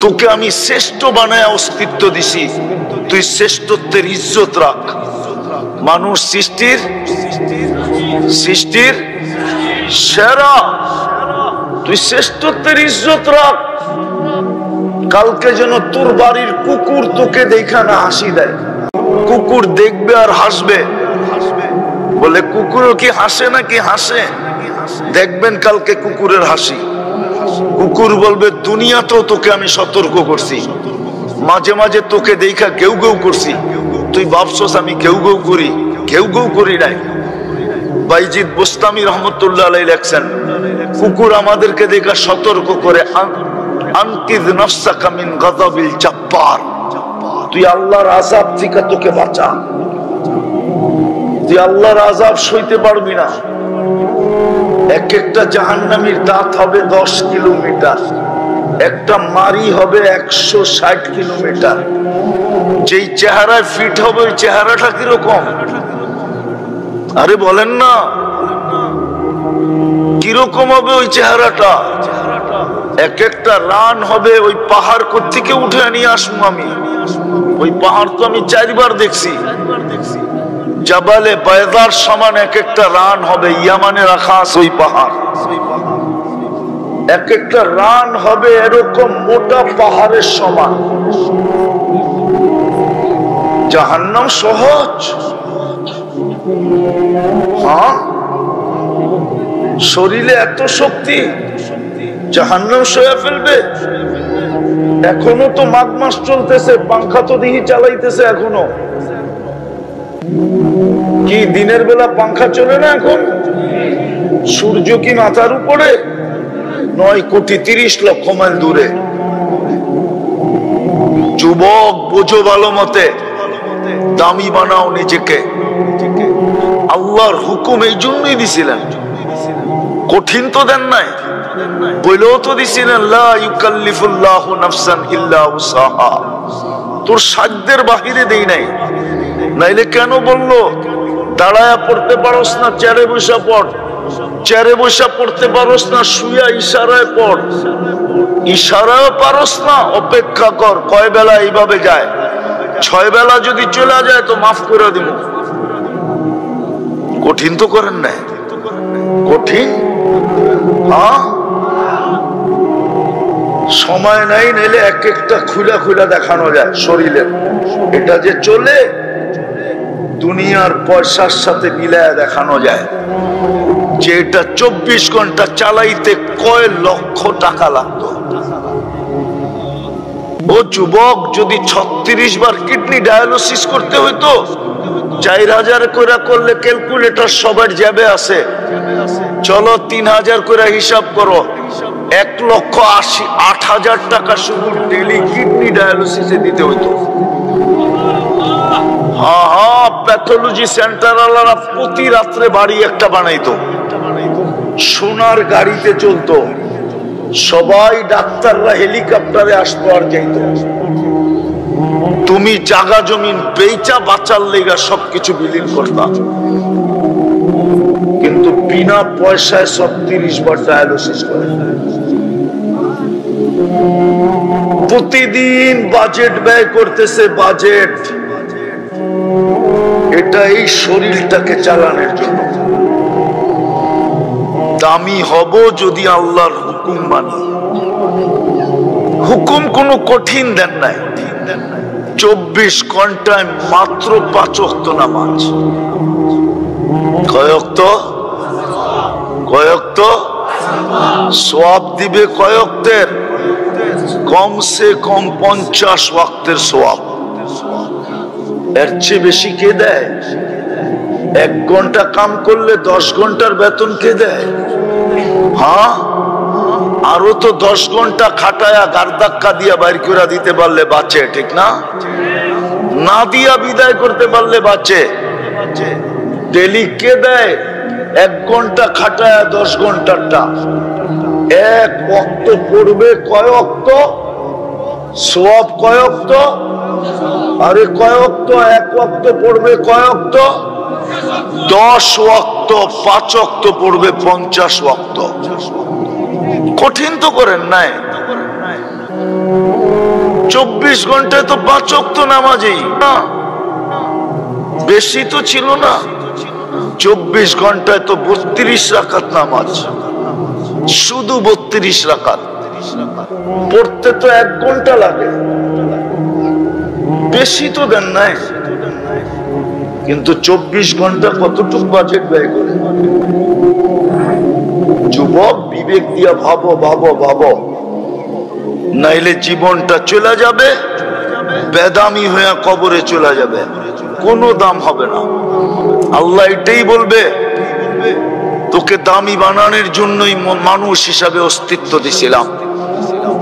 তোকে আমি শ্রেষ্ঠ বানায় অস্তিত্ব দিছি, তুই শ্রেষ্ঠত্বের ইজ্জত রাখ। মানুষ সৃষ্টির সেরা, তুই শ্রেষ্ঠত্বের ইজ্জত রাখ। কালকে যেন তোর বাড়ির কুকুর তোকে দেখা না হাসি দেয়। কুকুর দেখবে আর হাসবে, বলে কুকুরও কি হাসে নাকি হাসে? দেখবেন কালকে কুকুরের হাসি। কুকুর বলবে দুনিয়াতেও তোকে আমি সতর্ক করছি, মাঝে মাঝে তোকে দেখা কেউ কেউ করছি, তুই ভাবছস আমি কেউ কেউ করি? কেউ কেউ করি নাই। বাইজিদ বুস্তামি রহমতুল্লাহ আলাইহি লেখছেন, কুকুর আমাদেরকে দেখা সতর্ক করে, আনকিদ নাফসাকা মিন গাযাবিল জাব্বার, তুই আল্লাহর আযাব থেকে তোকে বাঁচা, তুই আল্লাহর আযাব সইতে পারবি না। এক একটা জাহান্নামীর দাঁত হবে 10 কিলোমিটার, একটা মারি হবে 160 কিলোমিটার। যেই চেহারায় ফিট হবে ওই চেহারাটা কিরকম? আরে বলেন না, কিরকম হবে ওই চেহারাটা? এক একটা রান হবে, ওই পাহাড় কোত্থেকে উঠে নিয়ে আসবো আমি? ওই পাহাড় তো আমি 4 বার দেখছি। জাবালে বায়দার সমান এক একটা রান হবে, ইয়ামানে রাখা আছে ওই পাহাড়। এক একটা রান হবে এরকম মোটা পাহাড়ের সমান। জাহান্নাম সহজ? হ্যাঁ, শরীরে এত শক্তি, জাহান্নাম সয়ে ফেলবে। এখনো তো মাঘ মাস চলতেছে, পাংখা তো দিহি চালাইতেছে এখনো। কি দিনের বেলা পাংখা চলে না এখন? সূর্য কি মাথার উপরে? 9,30,00,000 মাইল দূরে। যুবক বোঝো ভালো মতে, দামি বানাও নিজেকে। আল্লাহর হুকুম এই জন্যই দিছিলেন, কঠিন তো দেন নাই। বলেও তো দিছিলেন লা ইউকাল্লিফুল্লাহু নাফসান ইল্লা উসাহা, তোর সাধ্যের বাহিরে দেই নাই। নাইলে কেন বললো দাঁড়ায়া পড়তে পারোস না, চেয়ারে বসা পড়। চেয়ারে বসা পড়তে পারোস না, শুয়া ইশারায় পড়। ইশারায় পারোস না, অপেক্ষা কর কয় বেলা এইভাবে যায়। 6 বেলা যদি চলে যায় তো মাফ করে দিব। কঠিন তো করেন নাই, কঠিন। হ্যাঁ, সময় নাই, নাইলে এক একটা খুলা খুলা দেখানো যায় শরীরের। এটা যে চলে দুনিয়ার পয়সার সাথে মিলায়া দেখানো যায় যে এটা 24 ঘন্টা চালাইতে কয় লক্ষ টাকা লাগতো। ও যুবক, যদি 36 বার কিডনি ডায়ালিসিস করতে হইতো, 4000 করে করলে ক্যালকুলেটর সবার জ্যাবে আছে, চলো 3000 করে হিসাব করো, 1,80,000 টাকা শুধু ডেলি কিডনি ডায়ালিসিসে দিতে হইতো। হ্যাঁ, প্যাথোলজি সেন্টার ওয়ালারা প্রতি রাত্রে বাড়ি একটা বানাইতো, সোনার গাড়িতে চলতো, সবাই ডাক্তাররা হেলিকপ্টারে আসতো আর যাইত। তুমি জাগা জমিন বেচা বাঁচার লেগা সবকিছু বিলীন করতাম, কিন্তু বিনা পয়সায় সব 30 বার ডায়ালিসিস করে। প্রতিদিন বাজেট ব্যয় করতেছে, বাজেট। এটা এই শরীরটাকে চালানোর জন্য। দামি হব যদি আল্লাহর হুকুম মানি। হুকুম কোনো কঠিন দেন নাই। 24 ঘন্টায় মাত্র 5 ওয়াক্ত নামাজ। কয় ওয়াক্ত? কয় ওয়াক্ত? সওয়াব দিবে কয় ওয়াক্তের? কমসে কম 50 ওয়াক্তের সওয়াব। এর চেয়ে বেশি কে দেয়? 1 ঘন্টা কাম করলে 10 ঘন্টার বেতন কে দেয়? হ্যাঁ, আরো তো 10 ঘন্টা খাটায়া গারদাক্কা দিয়া বাইর করে দিতে পারলে বাঁচে, ঠিক না? না দিয়া বিদায় করতে পারলে বাঁচে। ডেলি কে দেয়? 1 ঘন্টা খাটায়া 10 ঘন্টারটা। 1 ওয়াক্ত পড়বে কয় ওয়াক্ত? সওয়াব কয় ওয়াক্ত? আরে কয় ওয়াক্ত? 1 ওয়াক্ত পড়বে কয় ওয়াক্ত? 10 ওয়াক্ত। 5 ওয়াক্ত পড়বে 50 ওয়াক্ত। কঠিন তো করেন নাই। 24 ঘন্টায় তো 5 ওয়াক্ত নামাজই না, বেশি তো ছিল না। 24 ঘন্টায় তো 32 রাকাত নামাজ, শুধু 32 রাকাত। পড়তে তো 1 ঘন্টা লাগে, বেশি তো দেন নাই। কিন্তু 24 ঘন্টা কতটুকু বাজেট ব্যয় করে? যুবক, বিবেক দিয়া ভাবো ভাবো ভাবো, নাইলে জীবনটা চলে যাবে, বেদামি হয়ে কবরে চলে যাবে, কোনো দাম হবে না। আল্লাহ এটাই বলবে, তোকে দামি বানানোর জন্যই মানুষ হিসাবে অস্তিত্ব দিছিলাম,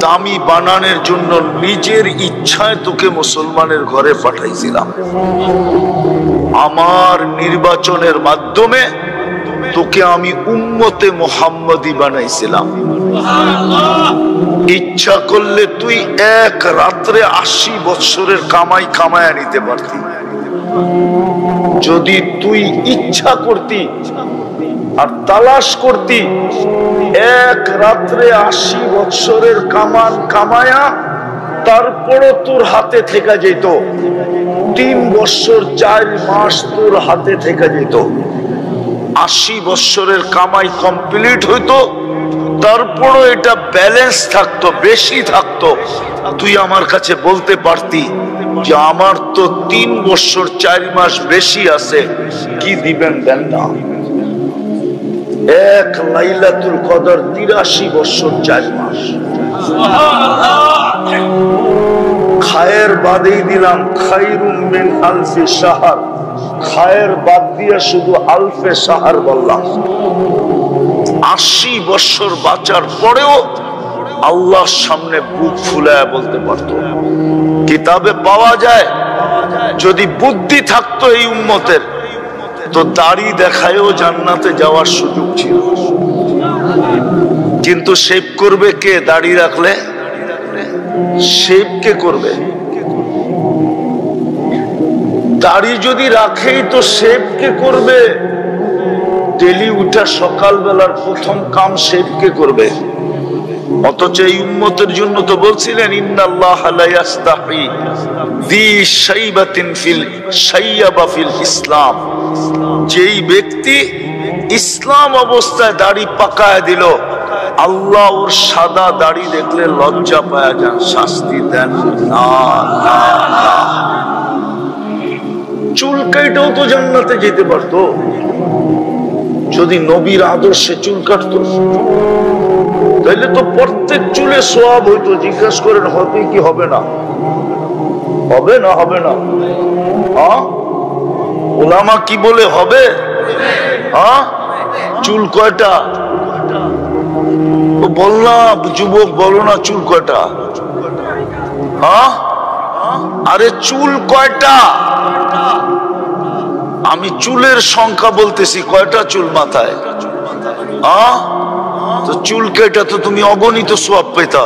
দামি বানানোর জন্য নিজের ইচ্ছায় তোকে মুসলমানের ঘরে পাঠাইছিলাম। আমার নির্বাচনের মাধ্যমে তোকে আমি উম্মতে মুহাম্মদী বানাইছিলাম। ইচ্ছা করলে তুই এক রাত্রে 80 বছরের কামাই কামায়া নিতে পারতি। যদি তুই ইচ্ছা করতি আর তালাশ করতি, এক রাত্রে 80 বছরের কামান কামায়া তারপরও তোর হাতে থেকে যেত। 3 বছর 4 মাস তোর হাতে থেকে যেত। 80 বছরের কামাই কমপ্লিট হইতো, তারপরও এটা ব্যালেন্স থাকতো, বেশি থাকতো। তুই আমার কাছে বলতে পারতি যে আমার তো 3 বছর 4 মাস বেশি আছে, কি দিবেন দেন না। এক লাইলাতুল কদর 83 বছর 4 মাস। খায়ের বাদেই দিলাম খায়রুম মিন আলফি শাহর, খায়ের বাদ দিয়ে শুধু আলফে শাহর বললাম। 80 বছর বাঁচার পরেও আল্লাহর সামনে বুক ফুলায়া বলতে পারত। কিতাবে পাওয়া যায়, যদি বুদ্ধি থাকতো এই উম্মতের, তো দাড়ি দেখায়ও জান্নাতে যাওয়ার সুযোগ ছিল। কিন্তু শেভ করবে কে? দাড়ি রাখলে শেভ কে করবে? দাড়ি যদি রাখেই তো শেভ কে করবে? ডেলি উঠা সকালবেলার প্রথম কাম শেভ কে করবে? অথচ এই উম্মতের জন্য তো বলছিলেন, ইন্নাল্লাহা লা ইয়াস্তাহি যী শাইবাতিন ফিল শাইয়াবা ফিল ইসলাম। যেই ব্যক্তি ইসলাম অবস্থায় দাড়ি পাকায় দিল, আল্লাহ ওর সাদা দাড়ি দেখলে লজ্জা পায় যান, শাস্তি দেন না। চুল কাটাও তো জান্নাতে যেতে পারতো যদি নবীর আদর্শে চুল কাটতো। তাইলে তো প্রত্যেক চুলে সওয়াব হইতো। জিজ্ঞাসা করেন হবে কি হবে না? হবে না? হবে না? হ্যাঁ, ওলামা কি বলে হবে? হ্যাঁ, চুল কয়টা? বল না যুবক, বলো না চুল কয়টা? হ্যাঁ, আরে চুল কয়টা? আমি চুলের সংখ্যা বলতেছি, কয়টা চুল মাথায়? হ্যাঁ, তো চুল কেটে তো তুমি অগণিত সওয়াব পেতা।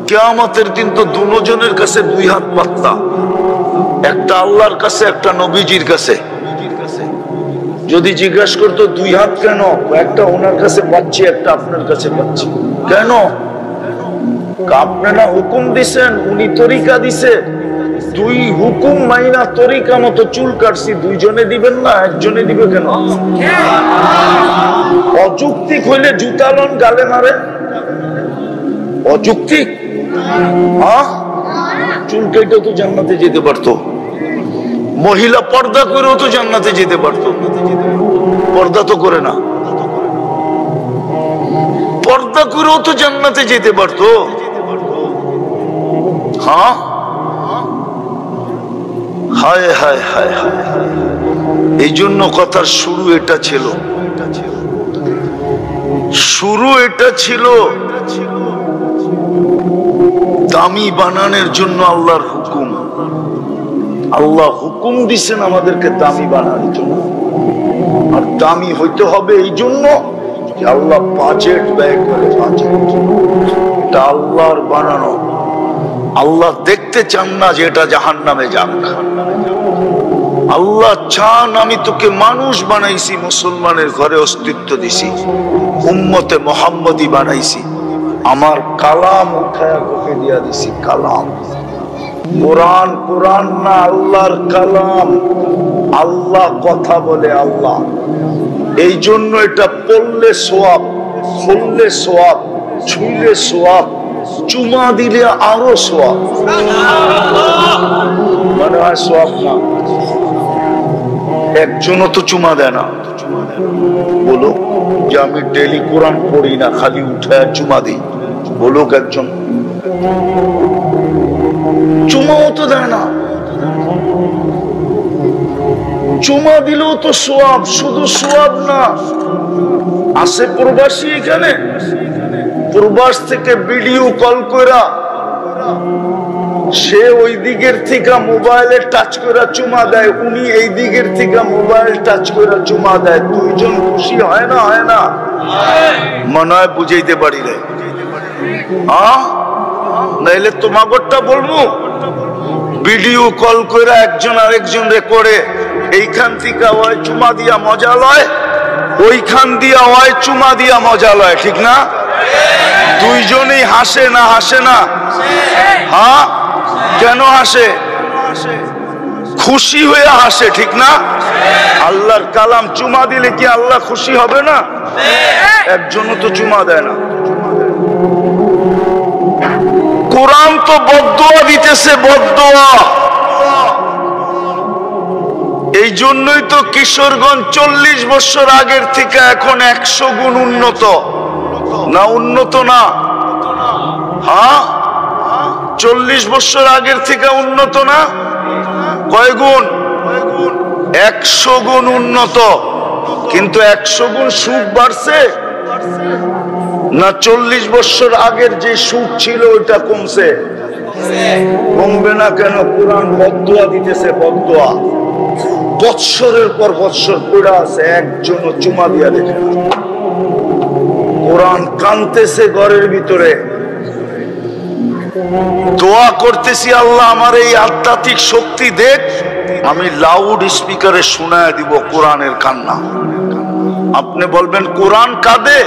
কিয়ামতের দিন তো দুজনের কাছে 2 হাত পাত্তা, একটা আল্লাহর কাছে, একটা নবীজির কাছে। যদি জিজ্ঞাসা করতো 2 হাত কেন? একটা ওনার কাছে পাচ্ছি, একটা আপনার কাছে পাচ্ছি। কেন? আপনারা হুকুম দিছেন, উনি তরিকা দিছে। 2 হুকুম মাইনা তরিকা মতো চুল কাটছি, 2 জনে দিবেন না, একজনে দিবে কেন? অযৌক্তিক হইলে জুতালন গালে মারে। অযৌক্তিক? চুল কেটে তো জান্নাতে যেতে পারতো। মহিলা পর্দা করেও তো জান্নাতে যেতে পারতো। পর্দা তো করে না। পর্দা করেও তো জান্নাতে যেতে পারতো। হ্যাঁ, হায় হায় হায় হায়। এই জন্য কথার শুরু এটা ছিল, শুরু এটা ছিল দামি বানানোর জন্য আল্লাহর হুকুম। আল্লাহ হুকুম দিছেন আমাদেরকে দামি বানানোর জন্য। আর দামি হইতে হবে এই জন্য যে আল্লাহ বাজেট ব্যয় করে। এটা আল্লাহর বানানো। আল্লাহ দেখতে চান না যে এটা জাহান্নামে যাক। আল্লাহ চান আমি তোকে মানুষ বানাইছি, মুসলমানের ঘরে অস্তিত্ব দিছি, উম্মতে মুহাম্মদী বানাইছি, আমার কালাম উঠায়া তোকে দিয়া দিছি কালাম। কোরআন কোরআন না, আল্লাহর কালাম। আল্লাহ কথা বলে, আল্লাহ। এই জন্য এটা পড়লে সোয়াব, খুললে সোয়াব, ছুঁলে সোয়াব, চুমা দিলে আরো সোয়াব। মনে হয় সোয়াব না? একজনও তো চুমা দেয় না। বলো যে আমি ডেলি কোরআন পড়ি না, খালি উঠে চুমা দিই, বলুক একজন। চুমাও তো দেয় না। চুমা দিলেও তো সোয়াব, শুধু সোয়াব না। আসে প্রবাসী এখানে, প্রবাস থেকে ভিডিও কল করা, সে ওই দিকের থেকে মোবাইলে টাচ করে চুমা দেয়, উনি এই দিকের থেকে মোবাইল টাচ করে চুমা দেয়। দুইজন খুশি হয় না? হয় না? মনে হয় বুঝাইতে পারি না। নাইলে তোমাগরটা বলবো, ভিডিও কল করে একজন আরেকজন রে করে, এইখান থেকে ওই চুমা দিয়া মজা লয়, ওইখান দিয়া ওই চুমা দিয়া মজা লয়, ঠিক না? দুইজনেই হাসে না? হাসে না? হ্যাঁ, কেন হাসে? খুশি হয়ে হাসে, ঠিক না? আল্লাহর কালাম চুমা দিলে কি আল্লাহ খুশি হবে না? একজনও তো চুমা দেয় না। কোরআন তো বদদুয়া দিতেছে, বদদুয়া। এই জন্যই তো কিশোরগঞ্জ 40 বছর আগের থেকে এখন 100 গুণ উন্নত। না উন্নত না? হ্যাঁ, 40 বছর আগের থেকে উন্নত না? কয় গুণ? 100 গুণ উন্নত। কিন্তু 100 গুণ সুখ বাড়ছে না 40 বছর আগের যে সুখ ছিল ওইটা কমছে? কমবে না কেন? কোরআন বদদুয়া দিতেছে, বদদুয়া। বৎসরের পর বৎসর পড়া আছে, একজনও চুমা দিয়া দেখে না। কোরআন কানতেছে ঘরের ভিতরে, দোয়া করতেছি, আল্লাহ আমার এই আধ্যাত্মিক শক্তি দেখ, আমি লাউড স্পিকারে শোনায় দিব কোরআনের কান্না। আপনি বলবেন কোরআন কাঁদে,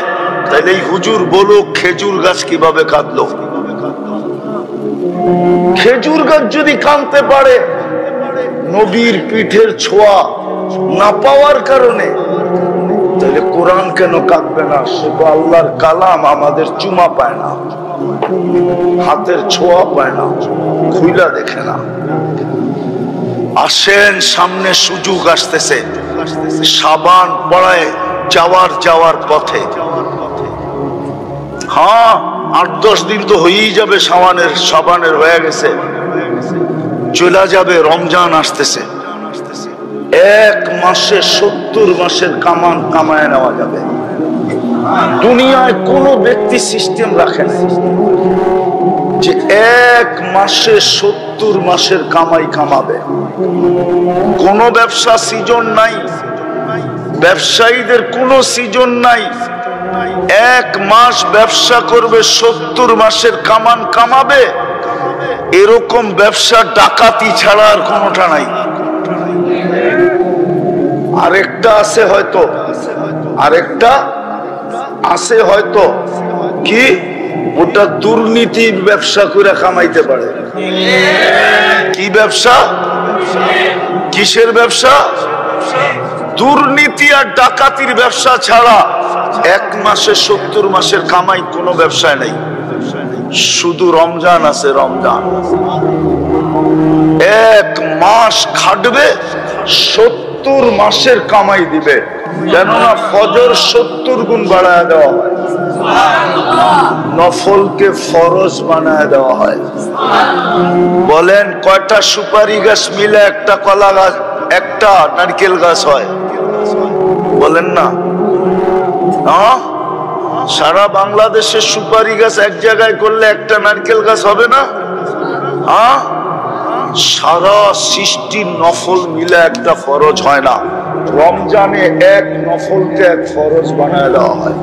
তাইলে এই হুজুর বলো খেজুর গাছ কিভাবে কাঁদলো? খেজুর গাছ যদি কাঁদতে পারে নবীর পিঠের ছোঁয়া না পাওয়ার কারণে, তাহলে কোরআন কেন কাঁদবে না? সে তো আল্লাহর কালাম, আমাদের চুমা পায় না, হাতের ছোঁয়া পায় না, খুইলা দেখে না। আসেন, সামনে সুযোগ আসতেছে, সাবান পড়ায় যাওয়ার পথে। হ্যাঁ, 8-10 দিন তো হয়েই যাবে, সাবানের হয়ে গেছে, চলে যাবে। রমজান আসতেছে, 1 মাসে 70 মাসের কামান কামায় নেওয়া যাবে। দুনিয়ায় কোন ব্যক্তি সিস্টেম রাখে না যে 1 মাসে 70 মাসের কামাই কামাবে। কোন ব্যবসা সিজন নাই, ব্যবসায়ীদের কোনো সিজন নাই। 1 মাস ব্যবসা করবে, 70 মাসের কামান কামাবে, এরকম ব্যবসা ডাকাতি ছাড়া আর কোনোটা নাই। আরেকটা আছে হয়তো, আরেকটা আছে হয়তো, কি ওটা দুর্নীতির ব্যবসা করে কামাইতে পারে। কি ব্যবসা? কিসের ব্যবসা? দুর্নীতি আর ডাকাতির ব্যবসা ছাড়া 1 মাসে 70 মাসের কামাই কোনো ব্যবসায় নাই। শুধু রমজান আছে, রমজান 1 মাস খাটবে, 70 মাসের কামাই দিবে। কেননা ফজর 70 গুণ বাড়ায় দেওয়া হয়, নফলকে ফরজ বানায় দেওয়া হয়। বলেন কয়টা সুপারি গাছ মিলে একটা কলা গাছ, একটা নারকেল গাছ হয়? বলেন না? সারা বাংলাদেশে সুপারি গাছ এক জায়গায় করলে একটা নারকেল গাছ হবে না? সারা সৃষ্টির নফল মিলে একটা ফরজ হয় না। রমজানে 1 নফলকে 1 ফরজ বানায় দেওয়া হয়।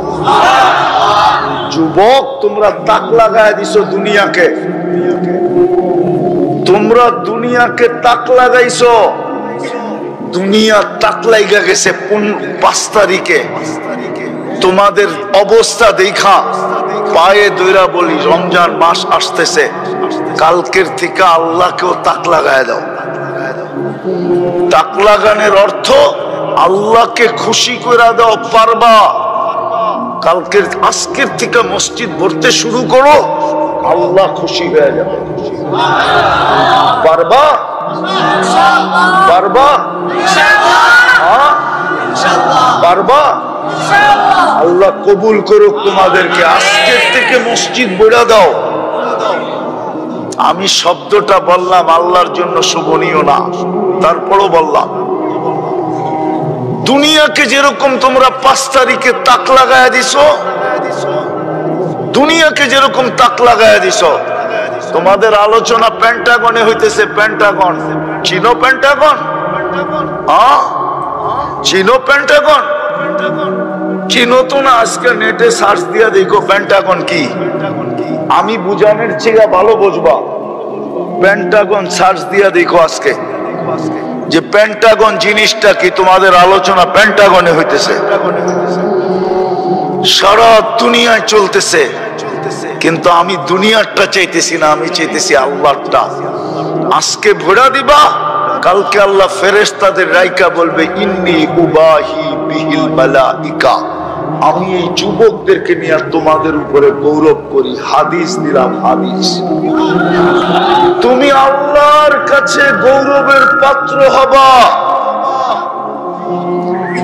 যুবক, তোমরা তাক লাগায় দিছো দুনিয়াকে, তোমরা দুনিয়াকে তাক লাগাইছো। দুনিয়া তাক লাগা গেছে 5 তারিখে, তোমাদের অবস্থা দেখা পায়ে দইরা বলি, রমজান মাস আসতেছে, কালকের থেকে আল্লাহকেও তাক লাগায় দাও। তাক লাগানোর অর্থ আল্লাহকে খুশি করে দাও। পারবা? কালকের আজকের থেকে মসজিদ ভরতে শুরু করো, আল্লাহ খুশি হয়ে যাবে। পারবা? পারবা? পারবা? আল্লাহ কবুল করুক তোমাদেরকে। আজকের থেকে মসজিদ বইরা দাও। আমি শব্দটা বললাম আল্লাহর জন্য শোভনীয় না, তারপরও বললাম। দুনিয়াকে যেরকম তোমরা 5 তারিখে তাক লাগায় দিছো, দুনিয়াকে যেরকম তাক লাগায় দিছো, তোমাদের আলোচনা পেন্টাগনে হইতেছে। পেন্টাগন চিনো? পেন্টাগন চিনো? পেন্টাগন চিনো তো না? আজকে নেটে সার্চ দিয়া দেখো পেন্টাগন কি। আমি বুঝানোর চেয়ে ভালো বুঝবা। পেন্টাগন সার্চ দিয়া দেখো আজকে যে পেন্টাগন জিনিসটা কি। তোমাদের আলোচনা পেন্টাগনে হইতেছে, সারা দুনিয়ায় চলতেছে, কিন্তু আমি দুনিয়ারটা চাইতেছি না, আমি চাইতেছি আল্লাহরটা। আজকে ভোড়া দিবা, কালকে আল্লাহ ফেরেশতাদের রাইকা বলবে ইন্নী উবাহি বিহিল মালাইকা, আমি এই যুবকদেরকে নিয়ে তোমাদের উপরে গৌরব করি। হাদিস দিলাম, হাদিস। তুমি আল্লাহর কাছে গৌরবের পাত্র হবা।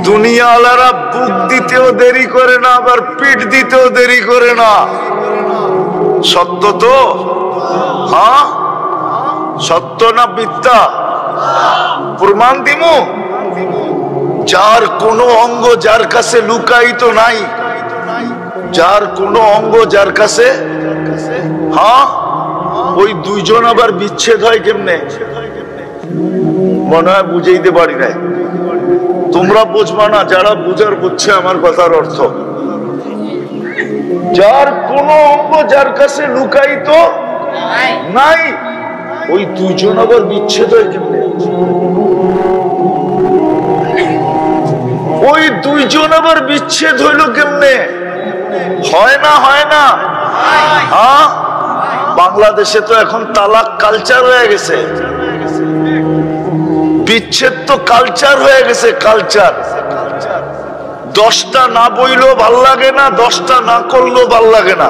দুনিয়াওয়ালারা বুক দিতেও দেরি করে না, আবার পিঠ দিতেও দেরি করে না। সত্য তো? হ্যাঁ, সত্য না মিথ্যা? প্রমাণ দিমু। যার কোনো অঙ্গ যার কাছে লুকায়িত নাই, যার কোনো অঙ্গ যার কাছে, হ্যাঁ, ওই দুইজন আবার বিচ্ছেদ হয় কেমনে? মনে হয় বুঝাইতে পারি নাই। তোমরা বুঝবা না, যারা বুঝার বুঝছে আমার কথার অর্থ। যার কোনো অঙ্গ যার কাছে লুকায়িত নাই, ওই দুইজন আবার বিচ্ছেদ হয় কেমনে? ওই দুইজন আবার বিচ্ছেদ হইল কেমনে? হয় না? হয় না? হ্যাঁ, বাংলাদেশে তো এখন তালাক কালচার হয়ে গেছে। বিচ্ছেদ তো কালচার হয়ে গেছে, কালচার। 10টা না বইলেও ভাল লাগে না, 10টা না করলেও ভাল লাগে না।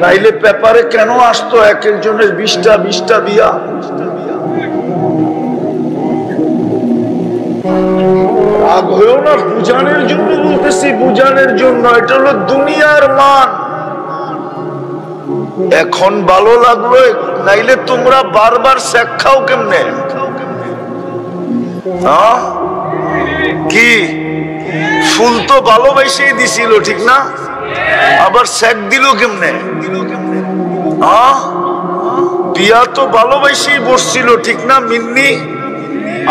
নাইলে পেপারে কেন আসতো এক একজনের 20টা বিয়া? রাগ হয়েও না, বুঝানোর জন্য বলতেছি, বুঝানোর জন্য। এটা হলো দুনিয়ার মান। এখন ভালো লাগলো, নাইলে তোমরা বারবার শেখ খাও কেমনে? কি ফুল তো ভালোবাসেই দিছিল, ঠিক না? আবার শেখ দিল কেমনে? বিয়া তো ভালোবাসেই বসছিল, ঠিক না? মিন্নি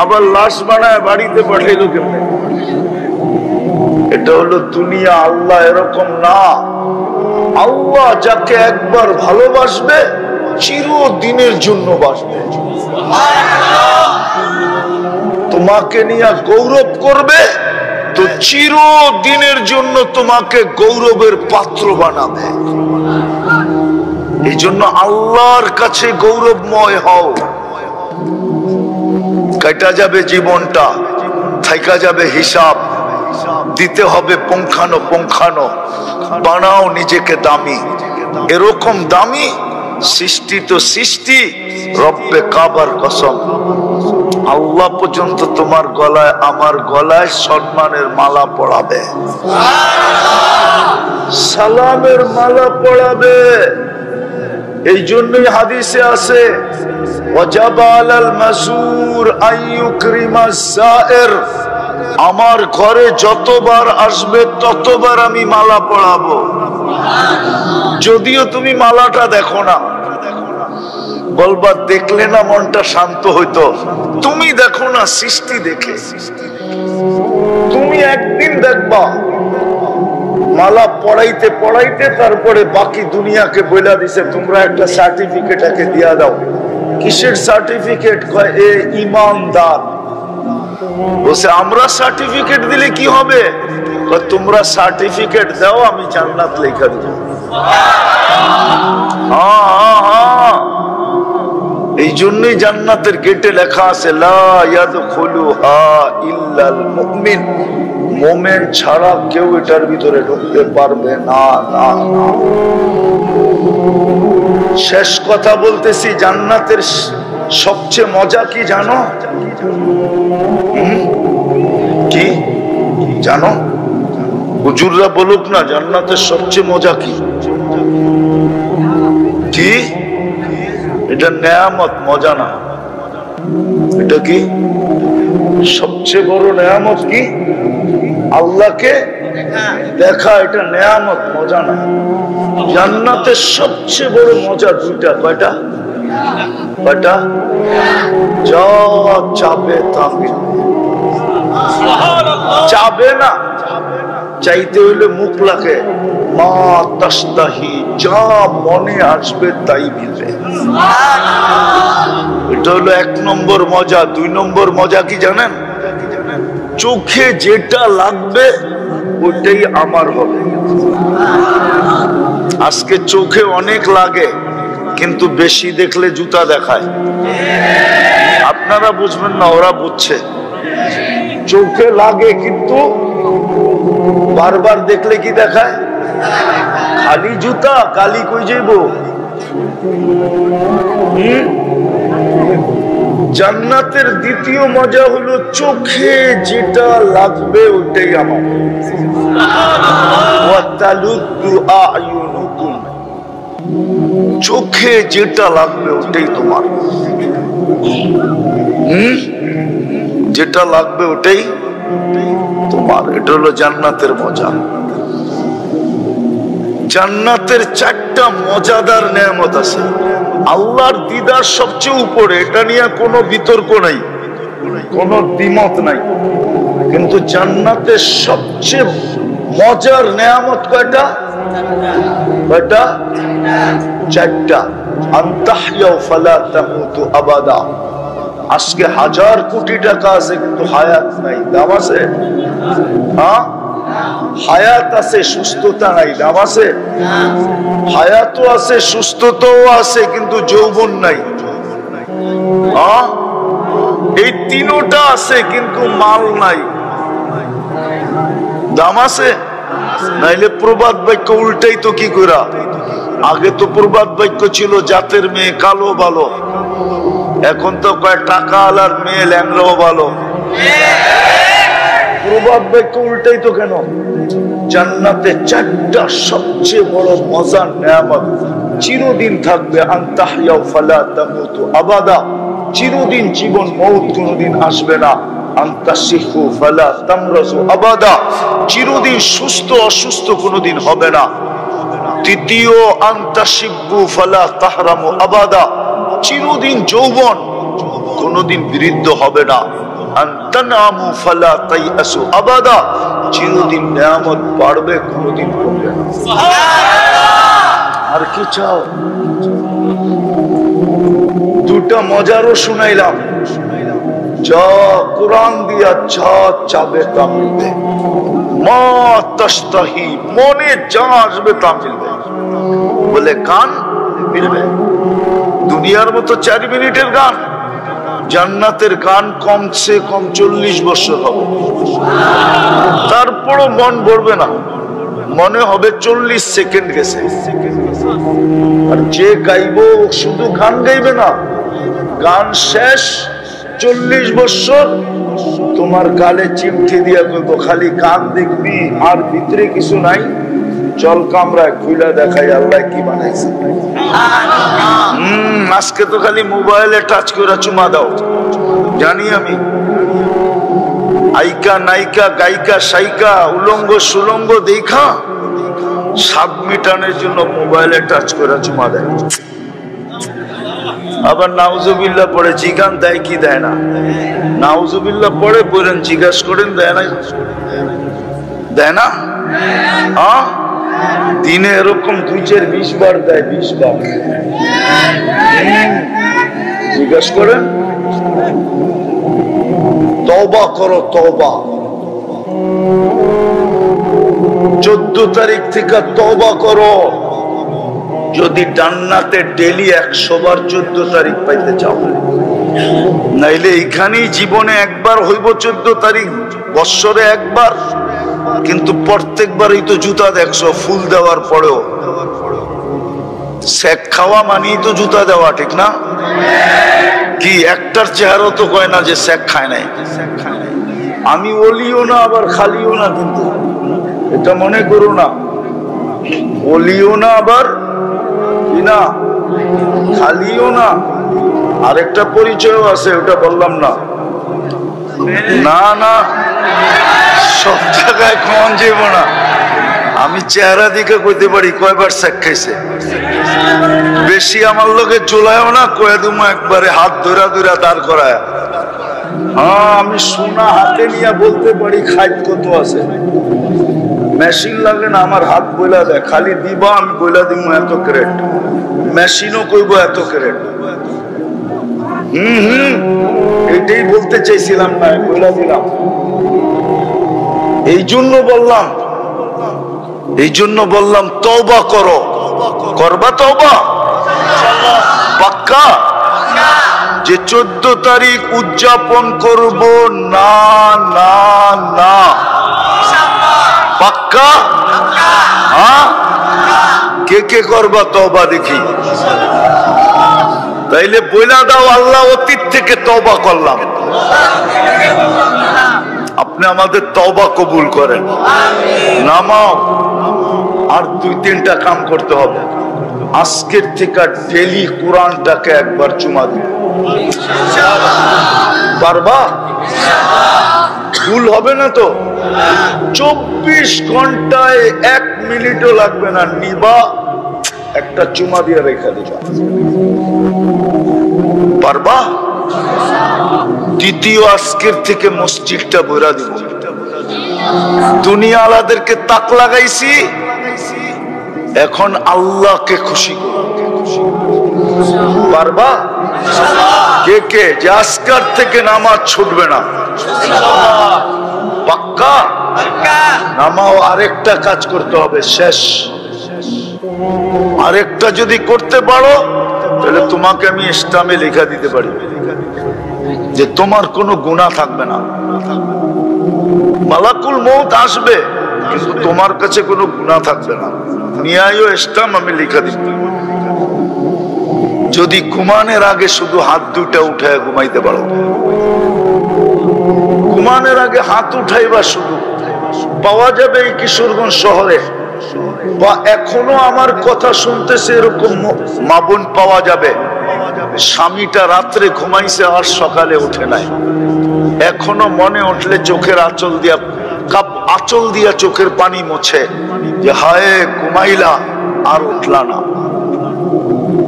আবার লাশ বানায় বাড়িতে পাঠাইলো কেমনে? এটা হলো দুনিয়া। আল্লাহ এরকম না। আল্লাহ যাকে একবার ভালোবাসবে চিরদিনের জন্য বাসবে। তোমাকে নিয়ে গৌরব করবে তো চিরদিনের জন্য তোমাকে গৌরবের পাত্র বানাবে। এই জন্য আল্লাহর কাছে গৌরবময় হও। কাটা যাবে জীবনটা, থাইকা যাবে হিসাব, দিতে হবে পুঙ্খানো পুঙ্খানো। বানাও নিজেকে দামি, এরকম দামি সৃষ্টি তো সৃষ্টি, রব্বে কাবার কসম। আল্লাহ পর্যন্ত তোমার গলায় আমার গলায় সম্মানের মালা পড়াবে, সালামের মালা পড়াবে। এই জন্যই হাদিসে আছে ওয়াজাবা আলাল মাসুর আইয়ুকরিমাস সায়ের, আমার ঘরে যতবার আসবে ততবার আমি মালা পড়াবো। যদিও তুমি মালাটা দেখো না, বলবা দেখলে না মনটা শান্ত হইতো। তুমি দেখো না, সৃষ্টি দেখে। তুমি একদিন দেখবা মালা পড়াইতে পড়াইতে তারপরে বাকি দুনিয়াকে বইলা দিছে তোমরা একটা সার্টিফিকেট একে দিয়া দাও। কিসের সার্টিফিকেট? কয় এ ইমানদার। বলছে আমরা সার্টিফিকেট দিলে কি হবে? তোমরা সার্টিফিকেট দাও, আমি জান্নাত লেখা দেব। এই জন্যই জান্নাতের গেটে লেখা আছে লা ইয়াদখুলুহা ইল্লাল মুমিন, মুমিন ছাড়া কেউ এটার ভিতরে ঢুকতে পারবে না। না না, শেষ কথা বলতেছি, জান্নাতের সবচেয়ে মজা কি জানো? কি জানো? হুজুররা বলুক না, জান্নাতের সবচেয়ে মজা কি? কি? এটা নেয়ামত, মজা না। এটা কি? সবচেয়ে বড় নেয়ামত কি? আল্লাহকে দেখা, এটা নেয়ামত, মজা না। জান্নাতের সবচেয়ে বড় মজা দুইটা। কয়টা? কয়টা? যা চাবে তা মিলবে। চাবে না, চাইতে হইলে মুখ লাগে, মা তাস্তাহি, যা মনে আসবে তাই মিলবে। এটা হলো 1 নম্বর মজা। 2 নম্বর মজা কি জানেন? চোখে যেটা লাগবে ওইটাই আমার হবে। আজকে চোখে অনেক লাগে, কিন্তু বেশি দেখলে জুতা দেখায়। আপনারা বুঝবেন না, ওরা বুঝছে। চোখে লাগে কিন্তু বারবার দেখলে কি দেখায়? খালি জুতা, কালি কই যাইব? জান্নাতের দ্বিতীয় মজা হলো চোখে যেটা লাগবে ওটাই আমার। চোখে যেটা লাগবে ওটাই তোমার। যেটা লাগবে ওটাই তোমার। এটা হলো জান্নাতের মজা। জান্নাতের 4টা মজাদার নেয়ামত আছে। আল্লাহর দিদার সবচেয়ে উপরে, এটা নিয়ে কোনো বিতর্ক নাই, কোনো দ্বিমত নাই। কিন্তু জান্নাতের সবচেয়ে মজার নেয়ামত কয়টা? কয়টা? 4টা। আনতাহইয়া ফালা তামুতু আবাদা। আজকে 1000 কোটি টাকা আছে কিন্তু হায়াত নাই, দাম আছে? হ্যাঁ, হায়াত আছে, সুস্থতা নাই, দাম আছে? হায়াতও আছে, সুস্থতাও আছে, কিন্তু যৌবন নাই। হ্যাঁ, এই 3টা আছে কিন্তু মাল নাই, দাম আছে? নাইলে প্রবাদ বাক্য উল্টাই তো কি করা? আগে তো প্রবাদ বাক্য ছিল জাতের মেয়ে কালো ভালো, এখন তো কয় টাকা আলার মেয়ে ল্যাংড়াও ভালো। প্রবাদ বাক্য উল্টাই তো কেন? জান্নাতে 4টা সবচেয়ে বড় মজার নেয়ামত চিরদিন থাকবে। আনতাহইয়া ফালা তামুতু আবাদা, চিরদিন জীবন, মউত কোনদিন আসবে না। আনতাসিহু ফালা তামরাজু আবাদা, চিরদিন সুস্থ অসুস্থ কোনদিন হবে না। তৃতীয়, আনতাশিব্বু ফালা তাহরামু আবাদা, চিরদিন যৌবন, কোনদিন বৃদ্ধ হবে না। আনতানামু ফালা তাইয়াসু আবাদা, চিরদিন নিয়ামত বাড়বে, কোনদিন কমবে না। আর কি চাও? 2টা মজারও শুনাইলাম। যা কোরআন দিয়া যা চাবে তা মিলবে। মা তাস্তাহি, মনে যা আসবে তা মিলবে। বলে গান মিলবে। দুনিয়ার মতো 4 মিনিটের গান, জান্নাতের গান কমসে কম 40 বছর হবে। তারপরও মন ভরবে না, মনে হবে 40 সেকেন্ড গেছে। আর যে গাইব শুধু গান গাইবে না, গান শেষ 40 বছর তোমার গালে চিমটি দিয়া কইব খালি গান দেখবি আর ভিতরে কিছু নাই, চল কামরায় খুইলা দেখাই আল্লাহ কি বানাইছে। আজকে তো খালি মোবাইলে টাচ করে চুমা দাও, জানি আমি। আইকা নাইকা গায়িকা সাইকা উলঙ্গ সুলঙ্গ দেখা স্বাদ মিটানোর জন্য মোবাইলে টাচ করে চুমা দেয়। আবার নাউজুবিল্লাহ পড়ে জিগান দেয় কি দেয় না? নাউজুবিল্লাহ পড়ে বলেন, জিজ্ঞাস করেন দেয় না? দেয় না? হ্যাঁ, দিনে এরকম 2-4-20 বার দেয়, 20 বার। জিজ্ঞাস করেন। তওবা করো, তওবা। 14 তারিখ থেকে তওবা করো যদি জান্নাতে ডেলি 100 বার 14 তারিখ পাইতে চাও। নাইলে এইখানেই জীবনে একবার হইব 14 তারিখ, বৎসরে একবার, কিন্তু প্রত্যেকবারই তো জুতা দেখছো ফুল দেওয়ার পরেও। শেখ খাওয়া মানেই তো জুতা দেওয়া, ঠিক না? কি একটার চেহারা তো কয় না যে শেখ খায় নাই। আমি ওলিও না আবার খালিও না, কিন্তু এটা মনে করো না, ওলিও না আবার কি না, খালিও না। আরেকটা পরিচয়ও আছে, ওটা বললাম না। না না, সব জায়গায় কমন যাব না। আমি চেহারা দিকে কইতে পারি কয়বার শেখ খাইছে। বেশি আমার লোকে চলায়ও না, কয়ে দুমা একবারে হাত ধরা ধরা দাঁড় করায়। হ্যাঁ, আমি সোনা হাতে নিয়ে বলতে পারি খাইত কত আছে। মেশিন লাগে না, আমার হাত বইলা দেয়, খালি দিবা আমি বইলা দিব এত ক্যারেট, মেশিনও কইব এত ক্যারেট। এটাই বলতে চাইছিলাম না, বইলা দিলাম। এই জন্য বললাম তওবা করো। করবা তওবা পাক্কা? যে 14 তারিখ উদযাপন করব না না না, পাক্কা? হ্যাঁ, কে কে করবা তওবা দেখি? তাইলে বইলা দাও, আল্লাহ অতীত থেকে তওবা করলাম। আপনি আমাদের তওবা কবুল করেন। নামাও, আর 2-3টা কাম করতে হবে। আজকের থেকে ডেলি কোরআনটাকে একবার চুমা দিন। পারবা? ভুল হবে না তো? 24 ঘন্টায় 1 মিনিটও লাগবে না, নিবা একটা চুমা দিয়ে রেখে দিবা। পারবা? দ্বিতীয়, আজকের থেকে মসজিদটা ভরা দিব। দুনিয়া আলাদেরকে তাক লাগাইছি, এখন আল্লাহকে খুশি করব। পারবা? কে কে যে আজকের থেকে নামাজ ছুটবে না? পাক্কা? নামাও। আরেকটা কাজ করতে হবে, শেষ। আরেকটা যদি করতে পারো তাহলে তোমাকে আমি ইসলামে লেখা দিতে পারি যে তোমার কোনো গুনাহ থাকবে না। মালাকুল মউত আসবে, কিন্তু তোমার কাছে কোনো গুনাহ থাকবে না। নিয়ায়ও ইসলাম আমি লেখা দিব। যদি ঘুমানোর আগে শুধু হাত দুটা উঠায় ঘুমাইতে পারো, ঘুমানোর আগে হাত উঠাইবা, শুধু পাওয়া যাবে এই কিশোরগঞ্জ শহরে, বা এখনো আমার কথা শুনতেছে এরকম মা বোন পাওয়া যাবে, স্বামীটা রাত্রে ঘুমাইছে আর সকালে উঠে নাই। এখনো মনে উঠলে চোখের আঁচল দিয়া চোখের পানি মোছে যে হায় ঘুমাইলা আর উঠলা না।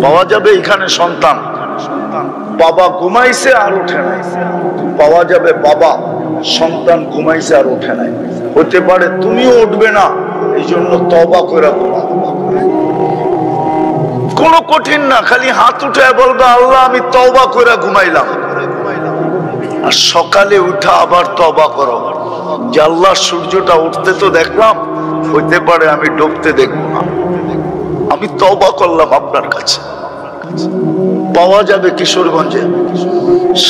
পাওয়া যাবে এখানে সন্তান, বাবা ঘুমাইছে আর উঠে নাই। পাওয়া যাবে বাবা, সন্তান ঘুমাইছে আর উঠে নাই। হতে পারে তুমিও উঠবে না, এই জন্য তওবা করে ঘুমাও। কোনো কঠিন না, খালি হাত উঠে বলবা আল্লাহ আমি তওবা করে ঘুমাইলাম। আর সকালে উঠা আবার তওবা করো যে আল্লাহ সূর্যটা উঠতে তো দেখলাম, হইতে পারে আমি ডুবতে দেখবো না, আমি তওবা করলাম আপনার কাছে। পাওয়া যাবে কিশোরগঞ্জে,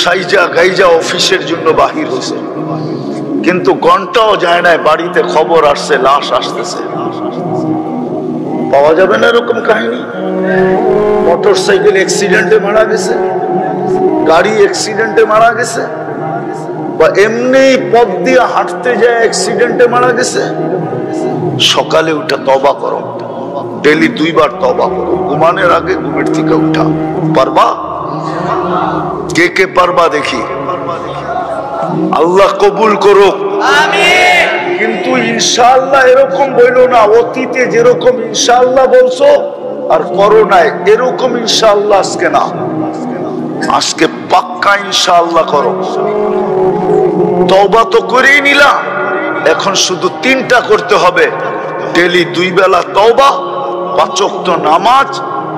সাইজা গাইজা অফিসের জন্য বাহির হয়েছে, কিন্তু ঘন্টাও যায় নাই, বাড়িতে খবর আসছে লাশ আসতেছে। পাওয়া যাবে না এরকম কাহিনী? মোটর সাইকেল অ্যাক্সিডেন্টে মারা গেছে, গাড়ি অ্যাক্সিডেন্টে মারা গেছে, বা এমনি পথ দিয়ে হাঁটতে যায় অ্যাক্সিডেন্টে মারা গেছে। সকালে উঠে তওবা করো, ডেলি 2 বার তওবা করো, ঘুমানোর আগে ঘুমের থেকে উঠা। পারবা? কে কে পারবা দেখি? আল্লাহ কবুল করো, আমিন। কিন্তু ইনশাআল্লাহ এরকম বইলো না, অতীতে যেরকম ইনশাআল্লাহ বলছো আর করো নাই এরকম ইনশাআল্লাহ আজকে না, আজকে পাক্কা ইনশাআল্লাহ করো। তওবা তো করেই নিলাম, এখন শুধু 3টা করতে হবে, ডেলি 2 বেলা তওবা, 5 ওয়াক্ত নামাজ,